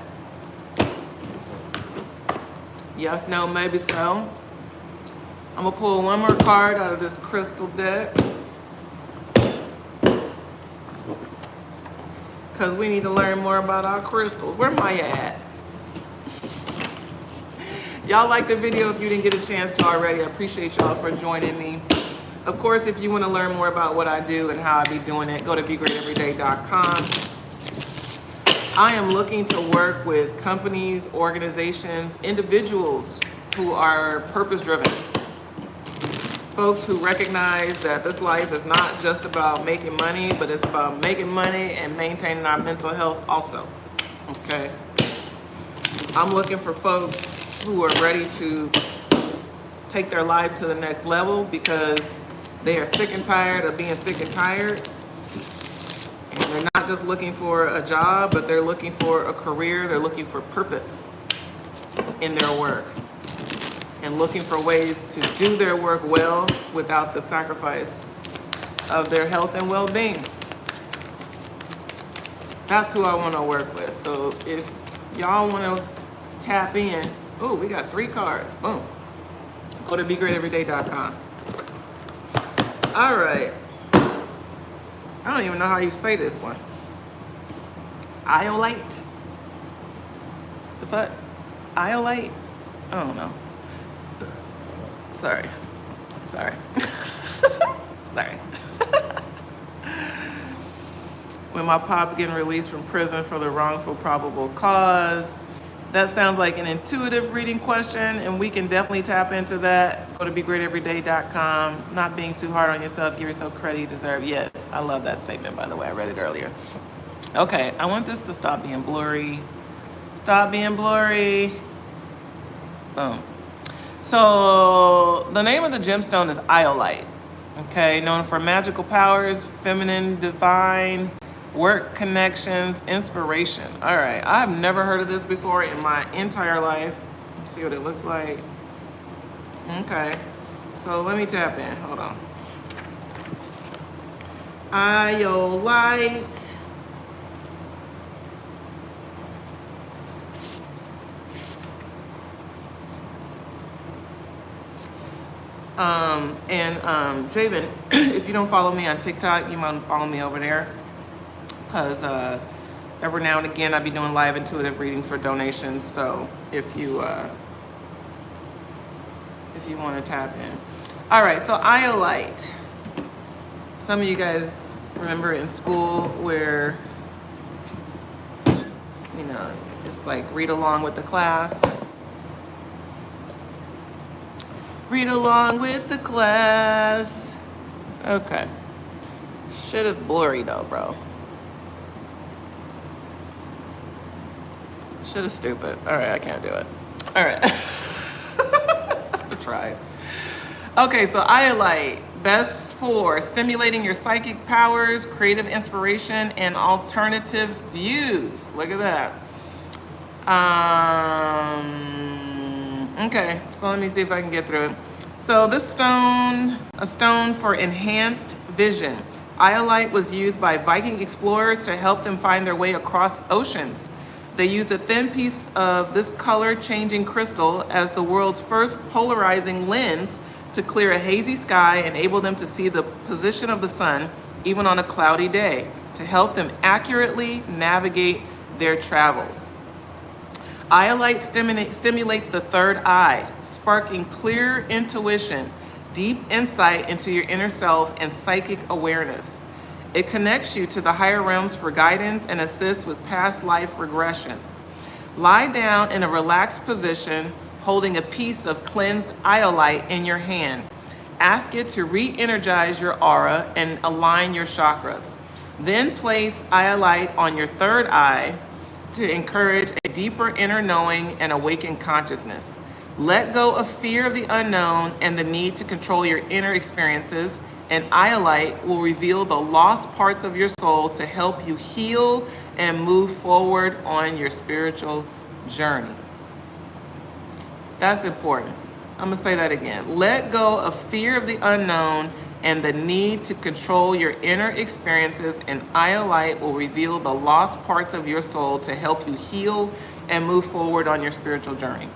Yes, no, maybe so. I'm gonna pull one more card out of this crystal deck, because we need to learn more about our crystals. Where Maya at? Y'all like the video if you didn't get a chance to already. I appreciate y'all for joining me. Of course, if you want to learn more about what I do and how I be doing it, go to begreateveryday.com. I am looking to work with companies, organizations, individuals who are purpose-driven. Folks who recognize that this life is not just about making money, but it's about making money and maintaining our mental health also. Okay? I'm looking for folks who are ready to take their life to the next level because they are sick and tired of being sick and tired. And they're not just looking for a job, but they're looking for a career. They're looking for purpose in their work and looking for ways to do their work well without the sacrifice of their health and well-being. That's who I want to work with. So if y'all want to tap in, oh, we got 3 cards. Boom. Go to begreateveryday.com. All right. I don't even know how you say this one. Iolite? The fuck? Iolite? I don't know. Sorry. Sorry. Sorry. When my pop's getting released from prison for the wrongful probable cause. That sounds like an intuitive reading question, and we can definitely tap into that. Go to begreateveryday.com. Not being too hard on yourself. Give yourself credit you deserve. Yes, I love that statement, by the way. I read it earlier. Okay, I want this to stop being blurry. Stop being blurry. Boom. So the name of the gemstone is Iolite. Okay, known for magical powers, feminine, divine, work connections, inspiration. All right, I've never heard of this before in my entire life. Let's see what it looks like. Okay, so let me tap in. Hold on. Iolite. Javen, if you don't follow me on TikTok, you might follow me over there. Because every now and again I be doing live intuitive readings for donations. So if you want to tap in. All right, so Iolite. Some of you guys remember in school where, you know, it's like read along with the class. Read along with the class. Okay. Shit is blurry though, bro. Shit is stupid. All right, I can't do it. All right. I'll try. Okay, so Iolite, best for stimulating your psychic powers, creative inspiration, and alternative views. Look at that. Okay, so let me see if I can get through it. So this stone, a stone for enhanced vision. Iolite was used by Viking explorers to help them find their way across oceans. They used a thin piece of this color-changing crystal as the world's first polarizing lens to clear a hazy sky and enable them to see the position of the sun even on a cloudy day to help them accurately navigate their travels. Iolite stimulates the third eye, sparking clear intuition, deep insight into your inner self, and psychic awareness. It connects you to the higher realms for guidance and assists with past life regressions. Lie down in a relaxed position, holding a piece of cleansed Iolite in your hand. Ask it to re-energize your aura and align your chakras. Then place Iolite on your third eye to encourage a deeper inner knowing and awaken consciousness. Let go of fear of the unknown and the need to control your inner experiences, and Iolite will reveal the lost parts of your soul to help you heal and move forward on your spiritual journey. That's important. I'm gonna say that again. Let go of fear of the unknown and the need to control your inner experiences, and Iolite will reveal the lost parts of your soul to help you heal and move forward on your spiritual journey.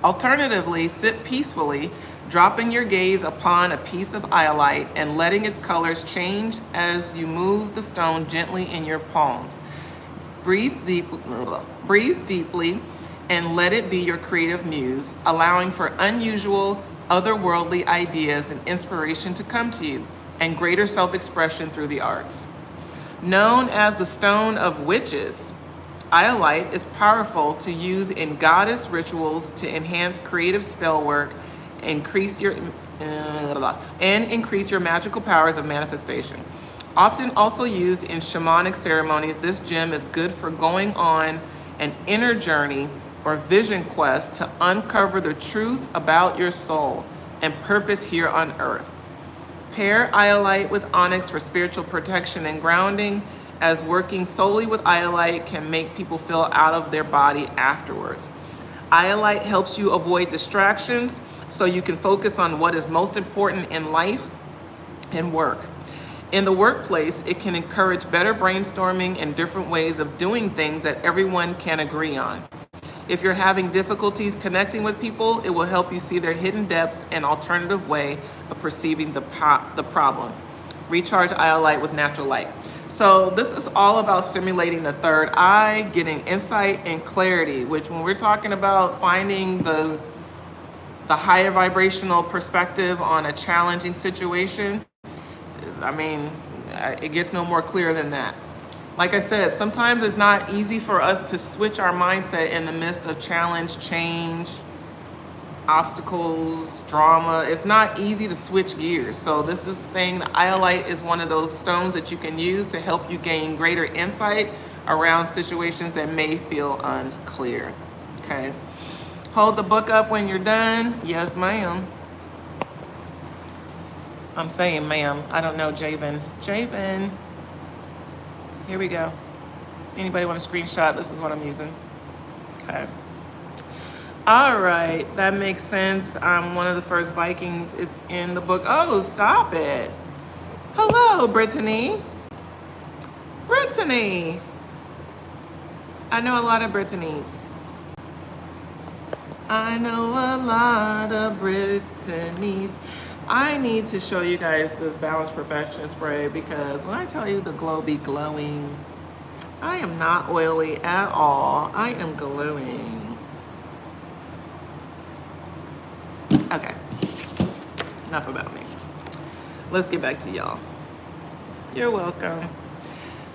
Alternatively, sit peacefully, dropping your gaze upon a piece of Iolite and letting its colors change as you move the stone gently in your palms. Breathe deeply and let it be your creative muse, allowing for unusual, otherworldly ideas and inspiration to come to you, and greater self-expression through the arts. Known as the Stone of Witches, iolite is powerful to use in goddess rituals to enhance creative spell work, increase your magical powers of manifestation. Often also used in shamanic ceremonies, this gem is good for going on an inner journey or vision quest to uncover the truth about your soul and purpose here on earth. Pair iolite with onyx for spiritual protection and grounding, as working solely with iolite can make people feel out of their body afterwards. Iolite helps you avoid distractions so you can focus on what is most important in life and work. In the workplace, it can encourage better brainstorming and different ways of doing things that everyone can agree on. If you're having difficulties connecting with people, it will help you see their hidden depths and alternative way of perceiving the problem. Recharge iolite with natural light. So this is all about stimulating the third eye, getting insight and clarity, which when we're talking about finding the higher vibrational perspective on a challenging situation, I mean, it gets no more clear than that. Like I said, sometimes it's not easy for us to switch our mindset in the midst of challenge, change, obstacles, drama. It's not easy to switch gears. So this is saying the iolite is one of those stones that you can use to help you gain greater insight around situations that may feel unclear. Okay. Hold the book up when you're done. Yes, ma'am. I'm saying ma'am. I don't know, Javen. Javen. Here we go. Anybody want a screenshot? This is what I'm using. Okay. All right, that makes sense. I'm one of the first Vikings. It's in the book. Oh, stop it. Hello, Brittany. Brittany. I know a lot of Brittany's. I know a lot of Brittany's. I need to show you guys this Balanced Perfection spray because when I tell you the glow be glowing, I am not oily at all. I am glowing. Okay, enough about me. Let's get back to y'all. You're welcome.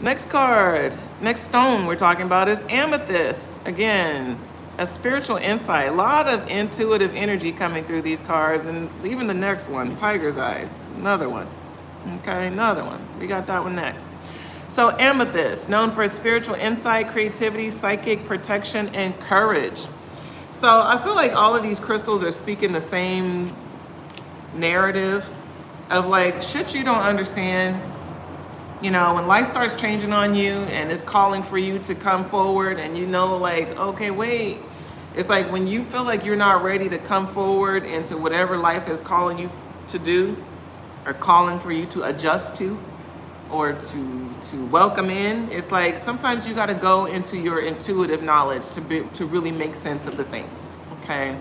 Next card, next stone we're talking about is amethyst. Again, a spiritual insight. A lot of intuitive energy coming through these cards, and even the next one, Tiger's Eye, another one. Okay, another one. We got that one next. So amethyst, known for spiritual insight, creativity, psychic protection, and courage. So I feel like all of these crystals are speaking the same narrative of like shit you don't understand. You know, when life starts changing on you and it's calling for you to come forward and you know like, okay, wait. It's like when you feel like you're not ready to come forward into whatever life is calling you to do or calling for you to adjust to or to welcome in. It's like sometimes you got to go into your intuitive knowledge to really make sense of the things, okay?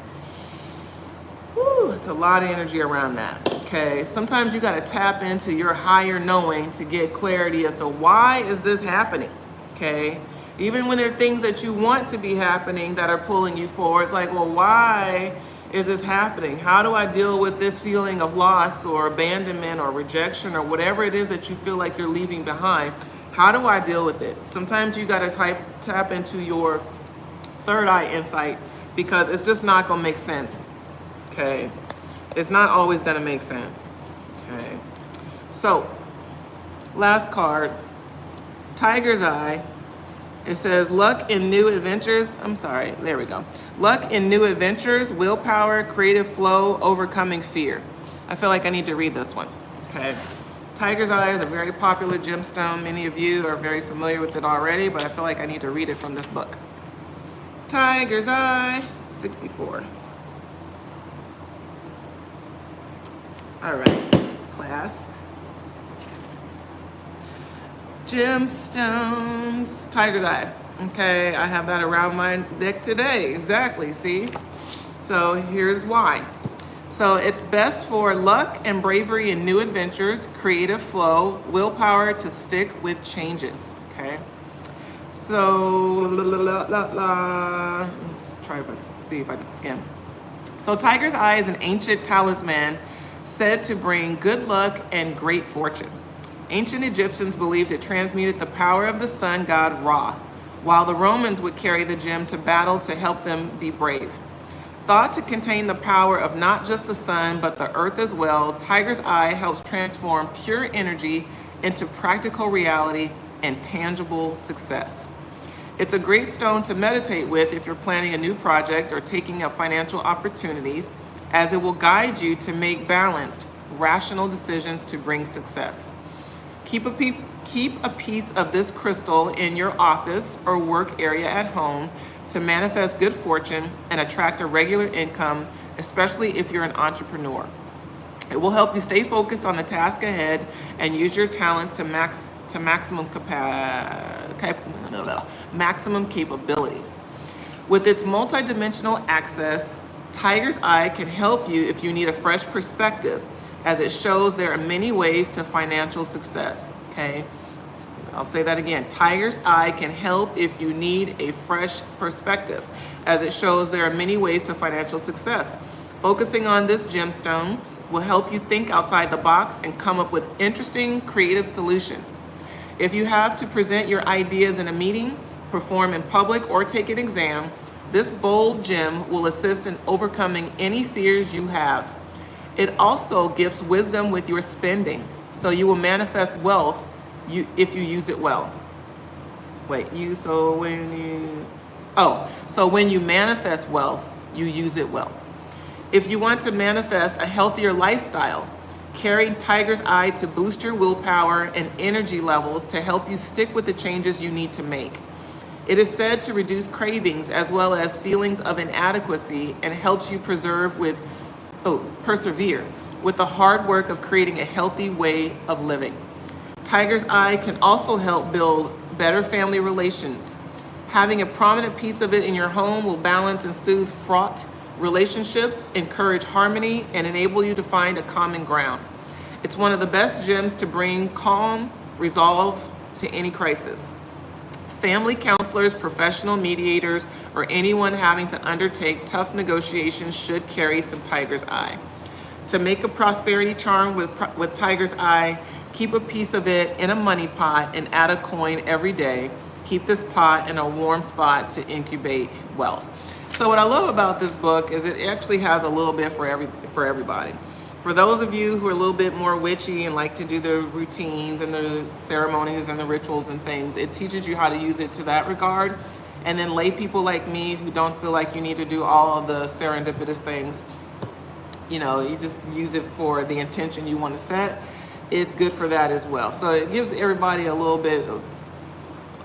Whew, it's a lot of energy around that, okay? Sometimes you got to tap into your higher knowing to get clarity as to why is this happening, okay? Even when there are things that you want to be happening that are pulling you forward, it's like, well, why is this happening? How do I deal with this feeling of loss or abandonment or rejection or whatever it is that you feel like you're leaving behind? How do I deal with it? Sometimes you got to tap into your third eye insight because it's just not going to make sense. Okay, it's not always gonna make sense. Okay, so last card, Tiger's Eye. It says luck in new adventures. I'm sorry, there we go. Luck in new adventures, willpower, creative flow, overcoming fear. I feel like I need to read this one. Okay, Tiger's Eye is a very popular gemstone. Many of you are very familiar with it already, but I feel like I need to read it from this book. Tiger's Eye, 64. All right, class. Gemstones, Tiger's Eye. Okay, I have that around my neck today. Exactly, see? So here's why. So it's best for luck and bravery in new adventures, creative flow, willpower to stick with changes, okay? So, let's try to see if I can skim. So tiger's eye is an ancient talisman said to bring good luck and great fortune. Ancient Egyptians believed it transmuted the power of the sun god Ra, while the Romans would carry the gem to battle to help them be brave. Thought to contain the power of not just the sun, but the earth as well, tiger's eye helps transform pure energy into practical reality and tangible success. It's a great stone to meditate with if you're planning a new project or taking up financial opportunities, as it will guide you to make balanced, rational decisions to bring success. Keep a piece of this crystal in your office or work area at home to manifest good fortune and attract a regular income, especially if you're an entrepreneur. It will help you stay focused on the task ahead and use your talents to maximum capability. With its multidimensional access, tiger's eye can help you if you need a fresh perspective, as it shows there are many ways to financial success. Okay, I'll say that again. Tiger's eye can help if you need a fresh perspective, as it shows there are many ways to financial success. Focusing on this gemstone will help you think outside the box and come up with interesting, creative solutions. If you have to present your ideas in a meeting, perform in public, or take an exam, this bold gem will assist in overcoming any fears you have. It also gives wisdom with your spending, so you will manifest wealth if you use it well. So when you manifest wealth, you use it well. If you want to manifest a healthier lifestyle, carry tiger's eye to boost your willpower and energy levels to help you stick with the changes you need to make. It is said to reduce cravings as well as feelings of inadequacy and helps you persevere with the hard work of creating a healthy way of living. Tiger's eye can also help build better family relations. Having a prominent piece of it in your home will balance and soothe fraught relationships, encourage harmony, and enable you to find a common ground. It's one of the best gems to bring calm, resolve to any crisis. Family counselors, professional mediators, or anyone having to undertake tough negotiations should carry some tiger's eye. To make a prosperity charm with tiger's eye, keep a piece of it in a money pot and add a coin every day. Keep this pot in a warm spot to incubate wealth. So what I love about this book is it actually has a little bit for everybody. For those of you who are a little bit more witchy and like to do the routines and the ceremonies and the rituals and things, it teaches you how to use it to that regard. And then lay people like me who don't feel like you need to do all of the serendipitous things, you just use it for the intention you want to set. It's good for that as well. So it gives everybody a little bit of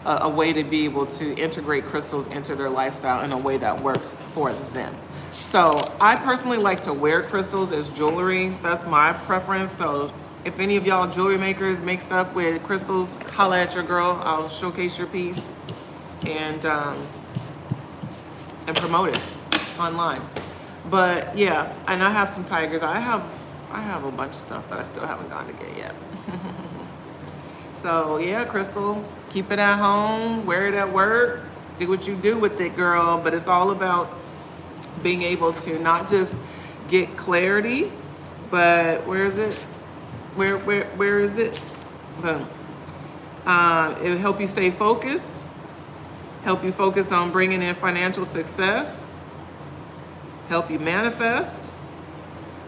a way to be able to integrate crystals into their lifestyle in a way that works for them. So I personally like to wear crystals as jewelry. That's my preference. So if any of y'all jewelry makers make stuff with crystals, holla at your girl. I'll showcase your piece and promote it online. But yeah, and I have some tigers. I have a bunch of stuff that I still haven't gone to get yet. So yeah, crystal, keep it at home, wear it at work, do what you do with it, girl. But it's all about being able to not just get clarity, but where is it? Where is it? Boom. It'll help you stay focused, help you focus on bringing in financial success, help you manifest,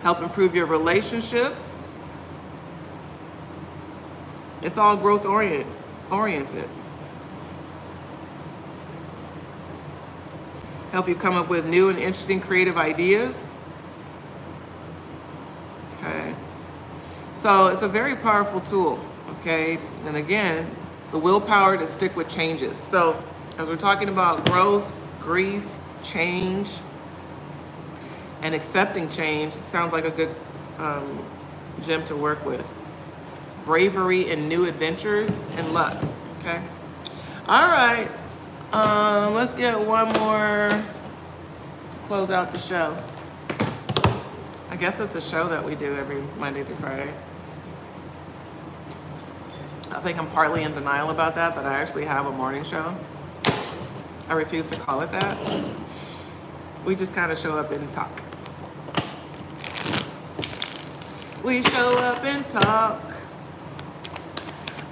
help improve your relationships. It's all growth oriented. Help you come up with new and interesting creative ideas. Okay. So it's a very powerful tool, okay? And again, the willpower to stick with changes. So as we're talking about growth, grief, change, and accepting change, it sounds like a good gem to work with. Bravery and new adventures and luck, okay? All right, let's get one more to close out the show. I guess it's a show that we do every Monday through Friday. I think I'm partly in denial about that I actually have a morning show. I refuse to call it that. We just kind of show up and talk. We show up and talk.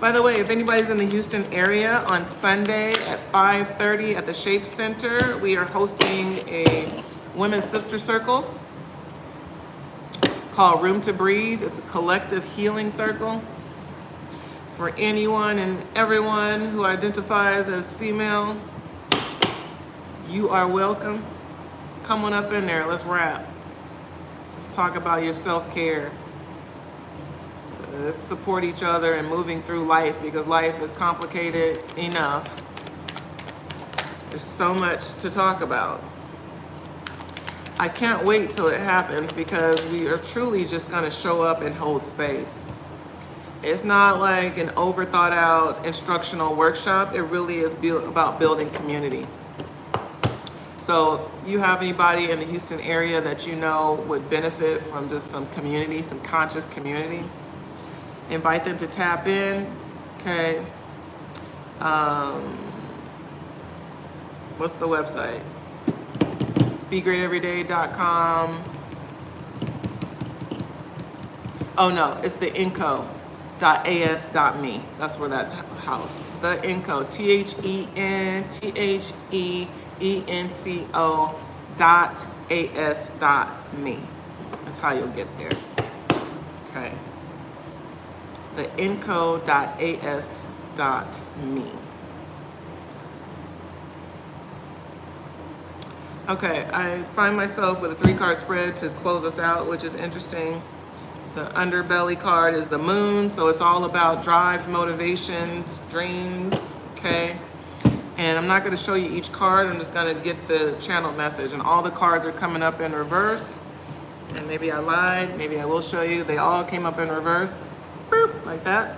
By the way, if anybody's in the Houston area, on Sunday at 5:30 at the Shape Center, we are hosting a Women's Sister Circle called Room to Breathe. It's a collective healing circle for anyone and everyone who identifies as female. You are welcome. Come on up in there. Let's rap. Let's talk about your self-care. Let's support each other and moving through life, because life is complicated enough. There's so much to talk about. I can't wait till it happens, because we are truly just going to show up and hold space. It's not like an over thought out instructional workshop. It really is about building community. So you have anybody in the Houston area that you know would benefit from just some community, some conscious community, invite them to tap in, okay? What's the website? BeGreatEveryday.com. Oh no, it's the Inco.as.me. That's where that's housed. The Inco, THENTHENCO.as.me. That's how you'll get there. Okay. The Inco.as.me. Okay, I find myself with a 3-card spread to close us out, which is interesting. The underbelly card is the moon, so it's all about drives, motivations, dreams, okay? And I'm not gonna show you each card, I'm just gonna get the channel message. And all the cards are coming up in reverse. And maybe I lied, maybe I will show you. They all came up in reverse, boop, like that.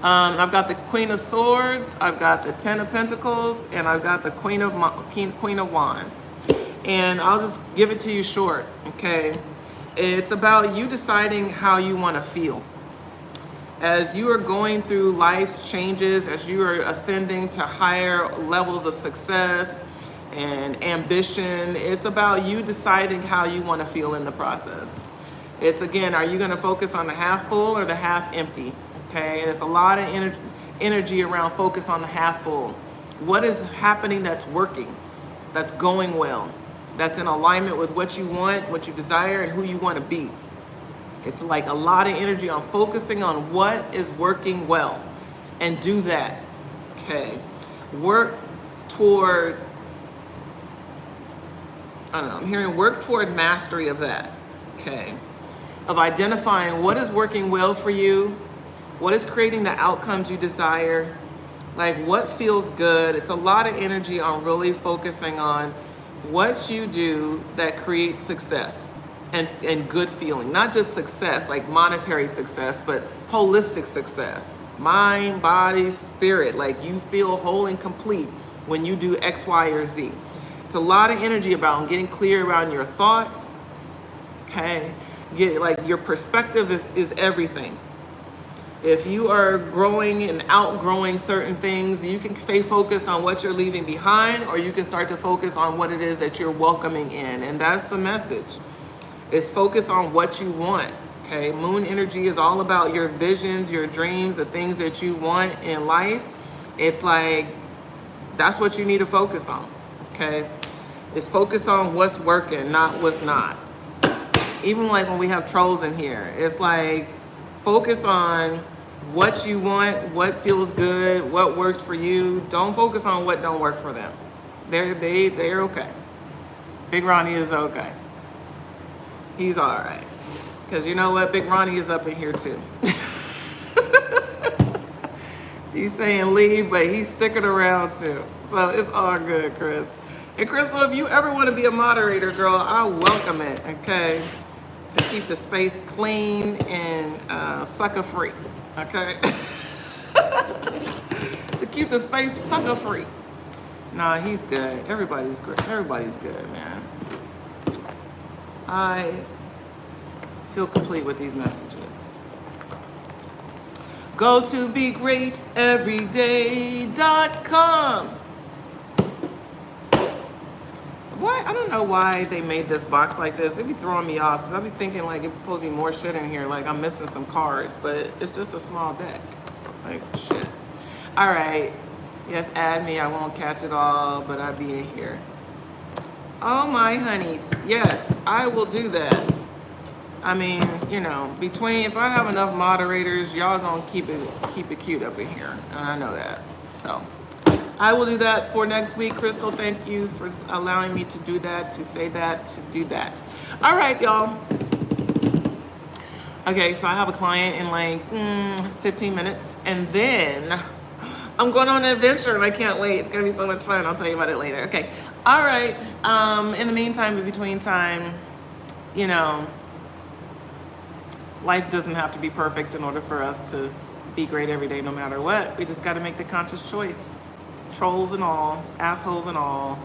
I've got the Queen of Swords, I've got the 10 of Pentacles, and I've got the Queen of Wands. And I'll just give it to you short, okay? It's about you deciding how you want to feel. As you are going through life's changes, as you are ascending to higher levels of success and ambition, it's about you deciding how you want to feel in the process. It's, again, are you going to focus on the half full or the half empty? Okay, and it's a lot of energy around focus on the half full. What is happening that's working, that's going well, that's in alignment with what you want, what you desire, and who you want to be? It's like a lot of energy on focusing on what is working well, and do that. Okay, work toward, I don't know, I'm hearing work toward mastery of that. Okay, of identifying what is working well for you, what is creating the outcomes you desire, like what feels good. It's a lot of energy on really focusing on what you do that creates success and good feeling. Not just success, like monetary success, but holistic success. Mind, body, spirit, like you feel whole and complete when you do X, Y, or Z. It's a lot of energy about getting clear around your thoughts, okay? Like your perspective is everything. If you are growing and outgrowing certain things, you can stay focused on what you're leaving behind, or you can start to focus on what it is that you're welcoming in. And that's the message. It's focus on what you want, okay? Moon energy is all about your visions, your dreams, the things that you want in life. It's like, that's what you need to focus on, okay? It's focus on what's working, not what's not. Even like when we have trolls in here, it's like, focus on what you want, what feels good, what works for you. Don't focus on what don't work for them. They're okay. Big Ronnie is okay. He's all right. Because you know what? Big Ronnie is up in here too. He's saying leave, but he's sticking around too. So it's all good, Chris. And Crystal, if you ever want to be a moderator, girl, I welcome it, okay? To keep the space clean and sucker free, okay? To keep the space sucker free. Nah, he's good. Everybody's great. Everybody's good, man. I feel complete with these messages. Go to BeGreatEveryday.com. What? I don't know why they made this box like this. It'd be throwing me off because I'd be thinking like it'd supposed to be more shit in here. Like I'm missing some cards, but it's just a small deck. Like shit. All right. Yes, add me. I won't catch it all, but I'll be in here. Oh my honeys. Yes, I will do that. I mean, you know, between if I have enough moderators, y'all gonna keep it cute up in here. And I know that. So I will do that for next week. Crystal, thank you for allowing me to do that, to say that, to do that. All right, y'all. Okay, so I have a client in like 15 minutes, and then I'm going on an adventure, and I can't wait. It's gonna be so much fun. I'll tell you about it later. Okay. All right. In the meantime, in between time, you know, life doesn't have to be perfect in order for us to be great every day, no matter what. We just got to make the conscious choice. Trolls and all, assholes and all,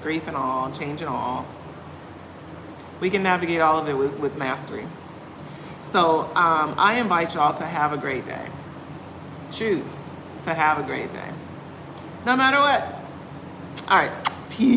grief and all, change and all. We can navigate all of it with mastery. So I invite y'all to have a great day. Choose to have a great day. No matter what. All right. Peace.